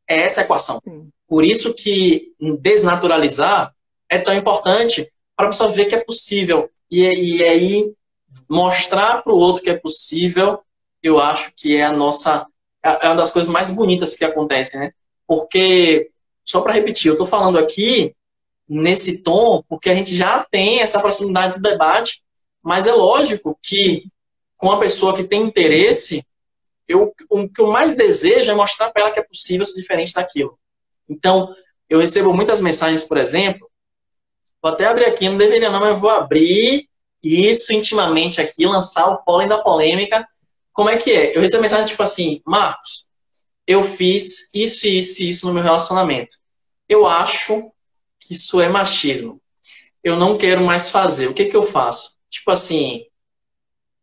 É essa a equação. Sim. Por isso que desnaturalizar é tão importante para a pessoa ver que é possível. E aí, mostrar para o outro que é possível, eu acho que é uma das coisas mais bonitas que acontecem, né? Porque, só para repetir, eu estou falando aqui nesse tom, porque a gente já tem essa proximidade do debate, mas é lógico que com uma pessoa que tem interesse, o que eu mais desejo é mostrar para ela que é possível ser diferente daquilo. Então, eu recebo muitas mensagens, por exemplo, vou até abrir aqui, não deveria não, mas eu vou abrir isso intimamente aqui, lançar o pólen da polêmica. Como é que é? Eu recebo mensagem tipo assim, Marcos, eu fiz isso, isso e isso no meu relacionamento. Eu acho que isso é machismo. Eu não quero mais fazer. O que que eu faço? Tipo assim,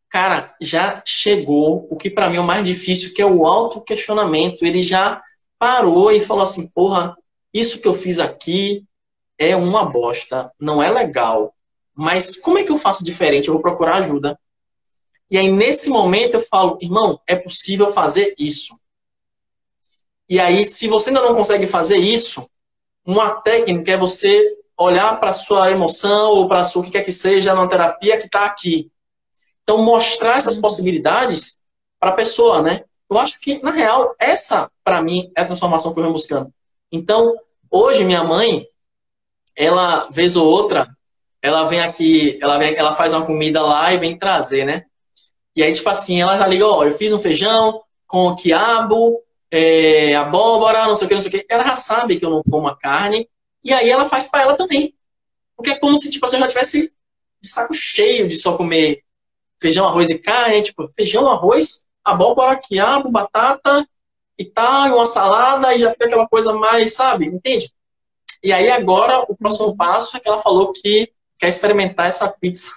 cara, já chegou o que para mim é o mais difícil, que é o autoquestionamento. Ele já parou e falou assim, porra, isso que eu fiz aqui é uma bosta, não é legal. Mas como é que eu faço diferente? Eu vou procurar ajuda. E aí, nesse momento, eu falo, irmão, é possível fazer isso. E aí, se você ainda não consegue fazer isso, uma técnica é você olhar para a sua emoção ou para o que quer que seja na terapia que está aqui. Então, mostrar essas possibilidades para a pessoa, né? Eu acho que, na real, essa, para mim, é a transformação que eu venho buscando. Então, hoje, minha mãe, ela, vez ou outra, ela vem aqui, ela faz uma comida lá e vem trazer, né? E aí, tipo assim, ela já liga, ó, eu fiz um feijão com quiabo, abóbora, não sei o que, não sei o que. Ela já sabe que eu não como a carne, e aí ela faz para ela também. Porque é como se, tipo assim, eu já tivesse de saco cheio de só comer feijão, arroz e carne, tipo, feijão, arroz, abóbora, quiabo, batata e tal, uma salada, e já fica aquela coisa mais, sabe? Entende? E aí agora o próximo passo é que ela falou que quer experimentar essa pizza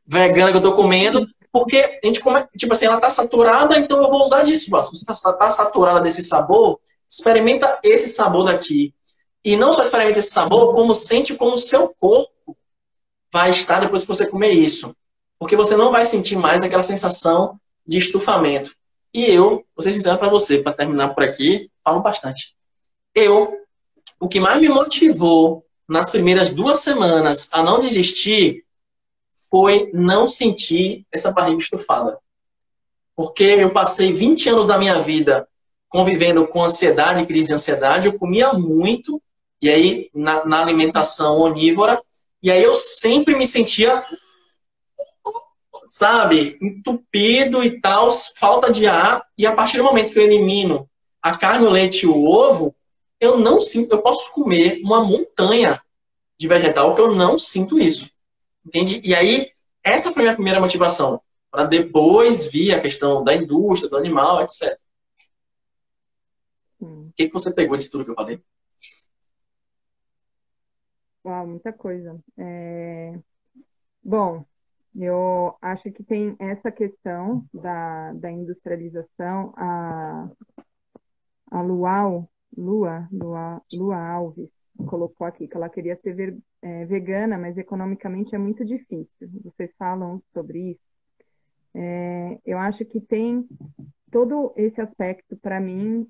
vegana que eu tô comendo, porque a gente come, tipo assim, ela tá saturada, então eu vou usar disso. Se você tá saturada desse sabor, experimenta esse sabor daqui. E não só experimenta esse sabor, como sente como o seu corpo vai estar depois que você comer isso. Porque você não vai sentir mais aquela sensação de estufamento. E eu, vou ser sincero para você, para terminar por aqui, falo bastante. O que mais me motivou nas primeiras 2 semanas a não desistir foi não sentir essa barriga estufada. Porque eu passei 20 anos da minha vida convivendo com ansiedade, crise de ansiedade, eu comia muito, e aí na alimentação onívora, e aí eu sempre me sentia sabe, entupido e tal, falta de ar, e a partir do momento que eu elimino a carne, o leite e o ovo, eu não sinto, eu posso comer uma montanha de vegetal que eu não sinto isso. Entende? E aí, essa foi a minha primeira motivação, para depois vir a questão da indústria, do animal, etc. O Sim. que você pegou disso tudo que eu falei? Uau, muita coisa. Bom, eu acho que tem essa questão da industrialização, a Lua Alves colocou aqui que ela queria ser vegana, mas economicamente é muito difícil. Vocês falam sobre isso? Eu acho que tem todo esse aspecto para mim.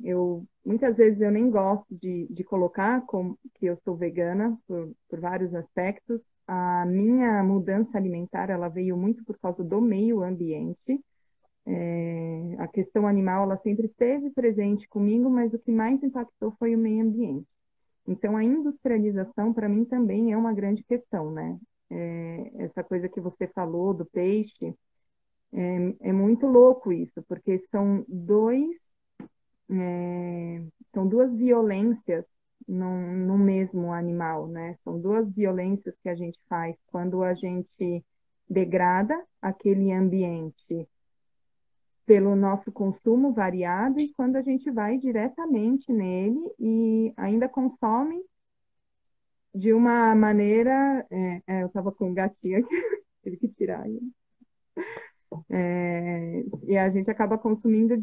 Muitas vezes eu nem gosto de colocar como que eu sou vegana por vários aspectos. A minha mudança alimentar ela veio muito por causa do meio ambiente. A questão animal ela sempre esteve presente comigo, mas o que mais impactou foi o meio ambiente. Então a industrialização para mim também é uma grande questão, né? Essa coisa que você falou do peixe é muito louco isso, porque são duas violências no mesmo animal, né? São duas violências que a gente faz quando a gente degrada aquele ambiente pelo nosso consumo variado e quando a gente vai diretamente nele e ainda consome de uma maneira. Eu estava com um gatinho aqui, tive que tirar ele. E a gente acaba consumindo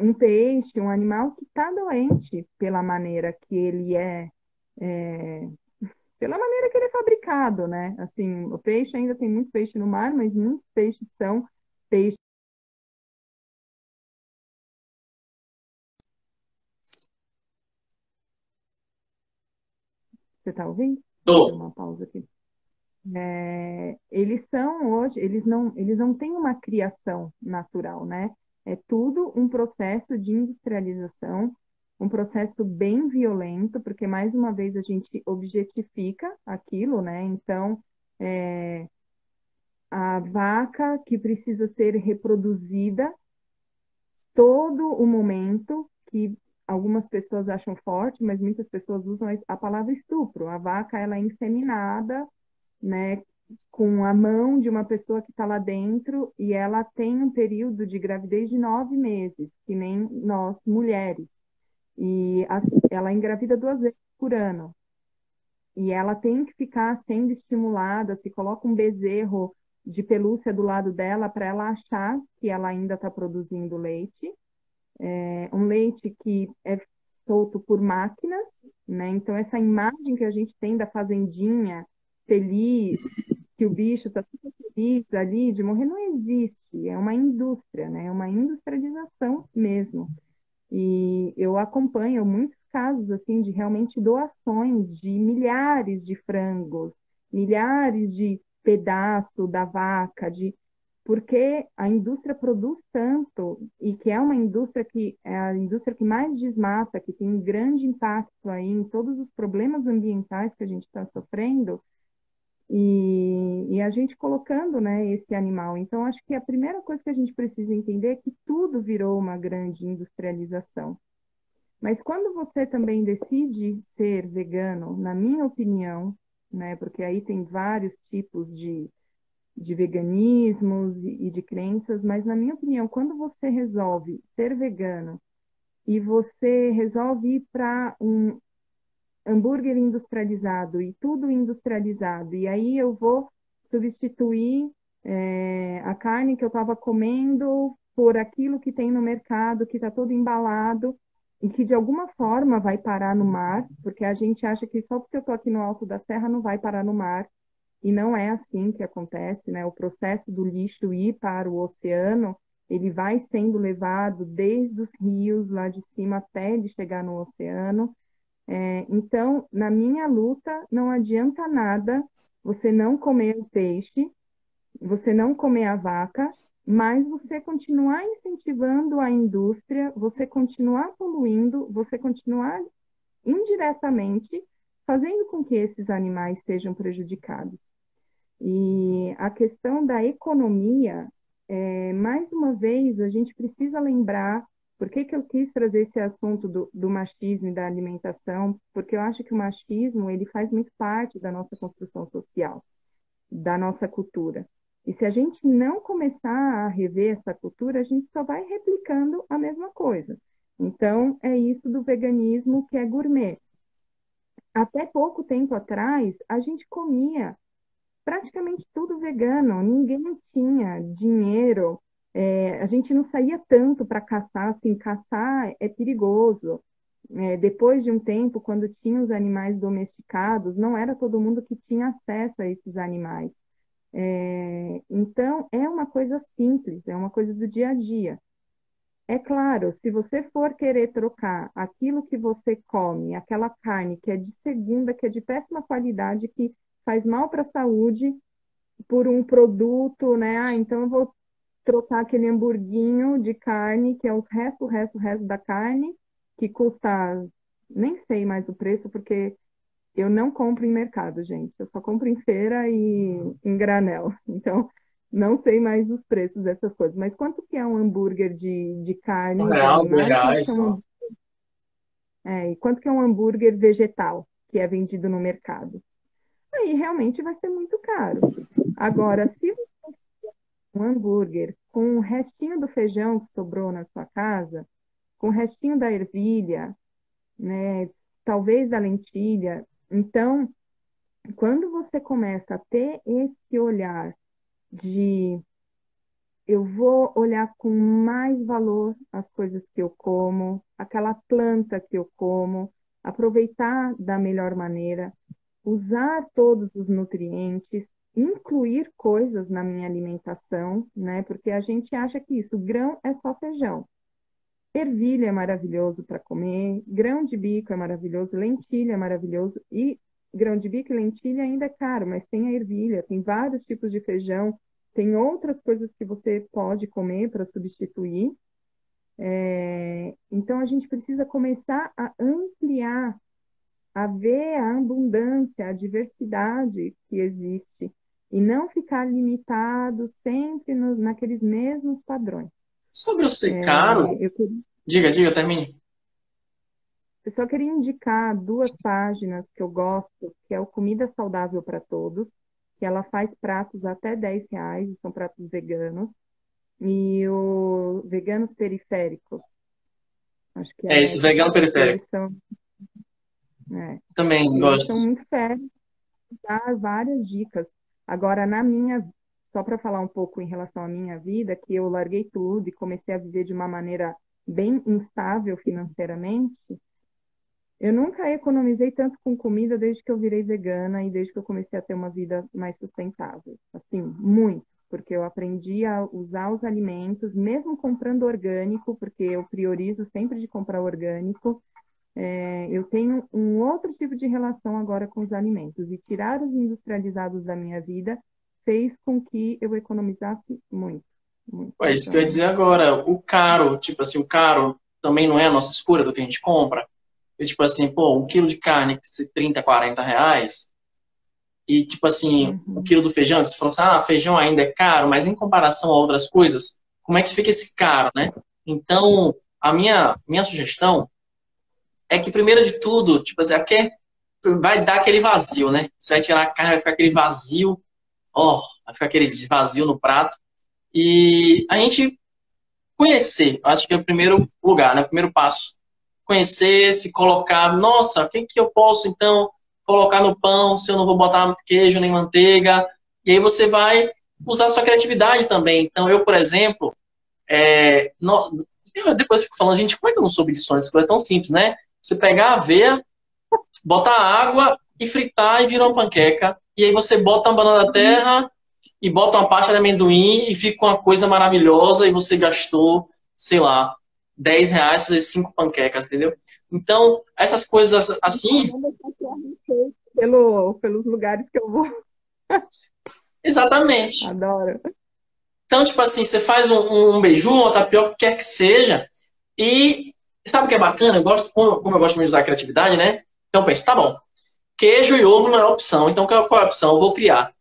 um peixe, um animal que está doente pela maneira que ele é, pela maneira que ele é fabricado, né? Assim, o peixe ainda tem muito peixe no mar, mas muitos peixes são peixes. Você está ouvindo? Deu Tô. uma pausa aqui. Eles são hoje, eles não têm uma criação natural, né? É tudo um processo de industrialização, um processo bem violento, porque mais uma vez a gente objetifica aquilo, né? Então, é, a vaca que precisa ser reproduzida todo o momento, que algumas pessoas acham forte, mas muitas pessoas usam a palavra estupro. A vaca, ela é inseminada, né, com a mão de uma pessoa que está lá dentro e ela tem um período de gravidez de 9 meses, que nem nós mulheres. E ela engravida 2 vezes por ano. E ela tem que ficar sendo estimulada, se coloca um bezerro de pelúcia do lado dela para ela achar que ela ainda está produzindo leite. Um leite que é solto por máquinas, né? Então, essa imagem que a gente tem da fazendinha feliz, que o bicho está super feliz ali de morrer, não existe. É uma indústria, né? É uma industrialização mesmo. E eu acompanho muitos casos assim de realmente doações de milhares de frangos, milhares de pedaços da vaca, porque a indústria produz tanto e que é uma indústria que é a indústria que mais desmata, que tem um grande impacto aí em todos os problemas ambientais que a gente está sofrendo, e a gente colocando, né, esse animal. Então, acho que a primeira coisa que a gente precisa entender é que tudo virou uma grande industrialização. Mas quando você também decide ser vegano, na minha opinião, né, porque aí tem vários tipos de veganismos e de crenças, mas na minha opinião, quando você resolve ser vegano e você resolve ir para um hambúrguer industrializado e tudo industrializado, e aí eu vou substituir a carne que eu estava comendo por aquilo que tem no mercado, que está todo embalado e que de alguma forma vai parar no mar, porque a gente acha que só porque eu estou aqui no alto da serra não vai parar no mar, e não é assim que acontece, né? O processo do lixo ir para o oceano, ele vai sendo levado desde os rios lá de cima até ele chegar no oceano. Então, na minha luta, não adianta nada você não comer o peixe, você não comer a vaca, mas você continuar incentivando a indústria, você continuar poluindo, você continuar indiretamente fazendo com que esses animais sejam prejudicados. E a questão da economia, mais uma vez, a gente precisa lembrar por que que eu quis trazer esse assunto do machismo e da alimentação, porque eu acho que o machismo, ele faz muito parte da nossa construção social, da nossa cultura. E se a gente não começar a rever essa cultura, a gente só vai replicando a mesma coisa. Então, é isso do veganismo que é gourmet. Até pouco tempo atrás, a gente comia praticamente tudo vegano, ninguém tinha dinheiro, a gente não saía tanto para caçar, assim, caçar é perigoso. Depois de um tempo, quando tinha os animais domesticados, não era todo mundo que tinha acesso a esses animais. Então, é uma coisa simples, é uma coisa do dia a dia. É claro, se você for querer trocar aquilo que você come, aquela carne que é de segunda, que é de péssima qualidade, que faz mal para a saúde, por um produto, né? Ah, então eu vou trocar aquele hamburguinho de carne, que é o resto da carne, que custa, nem sei mais o preço, porque eu não compro em mercado, gente. Eu só compro em feira e em granel. Então, não sei mais os preços dessas coisas. Mas quanto que é um hambúrguer de Um carne de real, dois animal e quanto que é reais. um, e quanto que é um hambúrguer vegetal que é vendido no mercado? Aí realmente vai ser muito caro. Agora, se um hambúrguer com o restinho do feijão que sobrou na sua casa, com o restinho da ervilha, né, talvez da lentilha. Então, quando você começa a ter esse olhar de eu vou olhar com mais valor as coisas que eu como, aquela planta que eu como, aproveitar da melhor maneira, usar todos os nutrientes, incluir coisas na minha alimentação, né? Porque a gente acha que isso, grão é só feijão. Ervilha é maravilhoso para comer, grão de bico é maravilhoso, lentilha é maravilhoso e grão de bico e lentilha ainda é caro, mas tem a ervilha, tem vários tipos de feijão, tem outras coisas que você pode comer para substituir. Então a gente precisa começar a ampliar, a ver a abundância, a diversidade que existe e não ficar limitado sempre naqueles mesmos padrões. Sobre o ser caro, Eu diga, termine. Eu só queria indicar duas páginas que eu gosto, que é o Comida Saudável para Todos, que ela faz pratos até R$ 10, são pratos veganos, e o Veganos Periféricos, acho que É é esse essa vegano página, que periférico. é, Também eles são gosto. muito sérios, dá várias dicas. Agora, só para falar um pouco em relação à minha vida, que eu larguei tudo e comecei a viver de uma maneira bem instável financeiramente. Eu nunca economizei tanto com comida desde que eu virei vegana e desde que eu comecei a ter uma vida mais sustentável. Assim, muito, porque eu aprendi a usar os alimentos, mesmo comprando orgânico, porque eu priorizo sempre de comprar orgânico. Eu tenho um outro tipo de relação agora com os alimentos e tirar os industrializados da minha vida fez com que eu economizasse muito, muito. É isso que eu ia Então, dizer agora. O caro, tipo assim, o caro também não é a nossa escolha do que a gente compra. E, tipo assim, pô, um quilo de carne que custa 30, 40 reais. E, tipo assim, um uhum. quilo do feijão, você falou assim, ah, feijão ainda é caro, mas em comparação a outras coisas, como é que fica esse caro, né? Então, a minha sugestão é que, primeiro de tudo, tipo assim, vai dar aquele vazio, né? Você vai tirar a carne, vai ficar aquele vazio, ó, vai ficar aquele vazio no prato. E a gente conhecer, acho que é o primeiro lugar, né? O primeiro passo. Conhecer, se colocar, nossa, o que que eu posso então colocar no pão se eu não vou botar queijo nem manteiga? E aí você vai usar a sua criatividade também. Então, eu, por exemplo, eu depois fico falando, gente, como é que eu não soube disso antes? Isso é tão simples, né? Você pegar a aveia, botar água e fritar e vira uma panqueca. E aí você bota uma banana da terra e bota uma pasta de amendoim e fica uma coisa maravilhosa e você gastou, sei lá, R$ 10 para fazer 5 panquecas, entendeu? Então, essas coisas assim, Pelos lugares que eu vou, exatamente. adoro. Então, tipo assim, você faz um beiju, uma tapioca, o que quer que seja, e sabe o que é bacana? Eu gosto, como eu gosto muito de usar a criatividade, né? Então, eu penso, tá bom, queijo e ovo não é opção, então qual é a opção? Eu vou criar.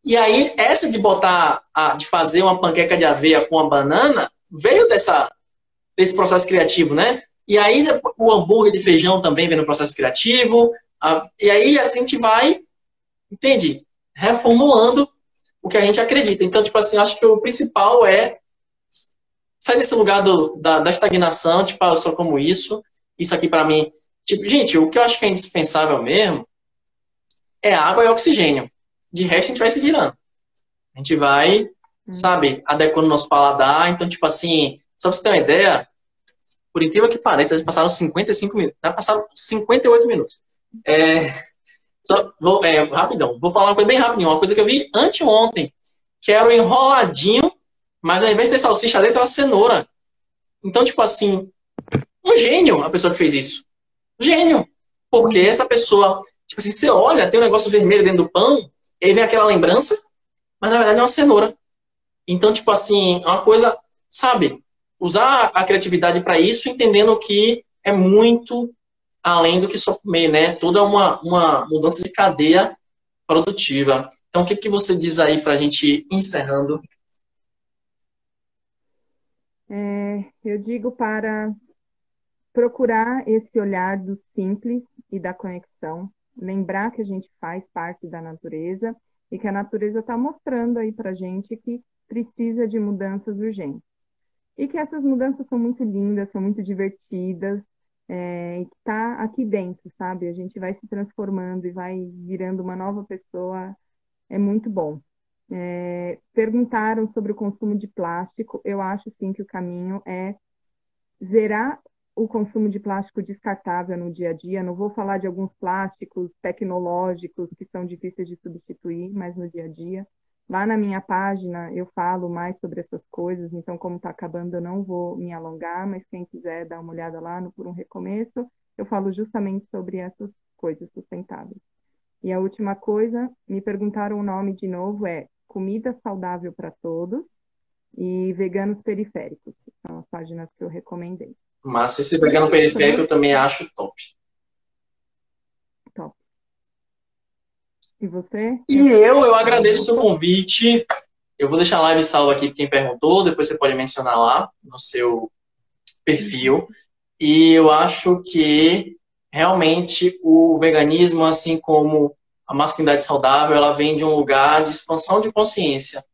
E aí, essa de botar, de fazer uma panqueca de aveia com a banana, veio desse processo criativo, né? E aí, o hambúrguer de feijão também vem no processo criativo. E aí, assim, a gente vai, entende? Reformulando o que a gente acredita. Então, tipo assim, acho que o principal é sair desse lugar da estagnação, tipo, eu sou como isso aqui para mim. Tipo, gente, o que eu acho que é indispensável mesmo é água e oxigênio. De resto, a gente vai se virando. A gente vai, sabe, adequando o nosso paladar. Então, tipo assim, só pra você ter uma ideia, por incrível que pareça, já passaram 55 minutos. Já passaram 58 minutos. Rapidão, vou falar uma coisa bem rapidinho. Uma coisa que eu vi anteontem, que era o enroladinho, mas ao invés de ter salsicha dentro, era cenoura. Então, tipo assim, um gênio a pessoa que fez isso. Um gênio. Porque essa pessoa, tipo assim, você olha, tem um negócio vermelho dentro do pão, e aí vem aquela lembrança, mas na verdade é uma cenoura. Então, tipo assim, é uma coisa, sabe? Usar a criatividade para isso, entendendo que é muito além do que só comer, né? Toda uma mudança de cadeia produtiva. Então, o que, que você diz aí para a gente ir encerrando? Eu digo para procurar esse olhar do simples e da conexão, lembrar que a gente faz parte da natureza e que a natureza está mostrando aí para a gente que precisa de mudanças urgentes. E que essas mudanças são muito lindas, são muito divertidas, e que está aqui dentro, sabe? A gente vai se transformando e vai virando uma nova pessoa, é muito bom. Perguntaram sobre o consumo de plástico, eu acho sim que o caminho é zerar o consumo de plástico descartável no dia a dia. Não vou falar de alguns plásticos tecnológicos que são difíceis de substituir, mas no dia a dia. Lá na minha página eu falo mais sobre essas coisas, então, como está acabando, eu não vou me alongar, mas quem quiser dar uma olhada lá no Por um Recomeço, eu falo justamente sobre essas coisas sustentáveis. E a última coisa, me perguntaram o nome de novo, é Comida Saudável para Todos e Veganos Periféricos, que são as páginas que eu recomendei. Mas esse vegano É isso, periférico né? eu também acho top. Top. E você? E eu Mais agradeço o uma seu coisa? convite. Eu vou deixar a live salva aqui para quem perguntou, depois você pode mencionar lá no seu perfil. E eu acho que realmente o veganismo, assim como a masculinidade saudável, ela vem de um lugar de expansão de consciência.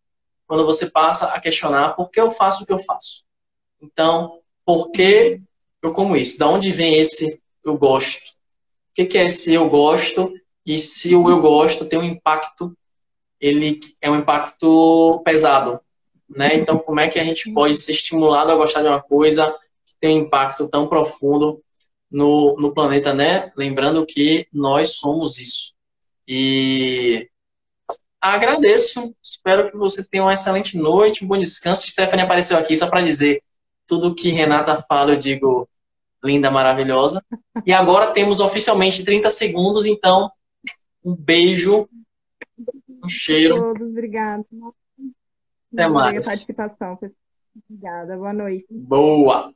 Quando você passa a questionar por que eu faço o que eu faço. Então, por que eu como isso? Da onde vem esse eu gosto? O que é esse eu gosto? E se o eu gosto tem um impacto, ele é um impacto pesado, né? Então, como é que a gente pode ser estimulado a gostar de uma coisa que tem um impacto tão profundo no planeta, né? Lembrando que nós somos isso. E agradeço, espero que você tenha uma excelente noite, um bom descanso. Stephanie apareceu aqui só para dizer tudo que Renata fala, eu digo linda, maravilhosa. E agora temos oficialmente 30 segundos, então um beijo, um cheiro, Todos, obrigada. até Adorei a mais. participação, pessoal. Obrigada, boa noite. Boa!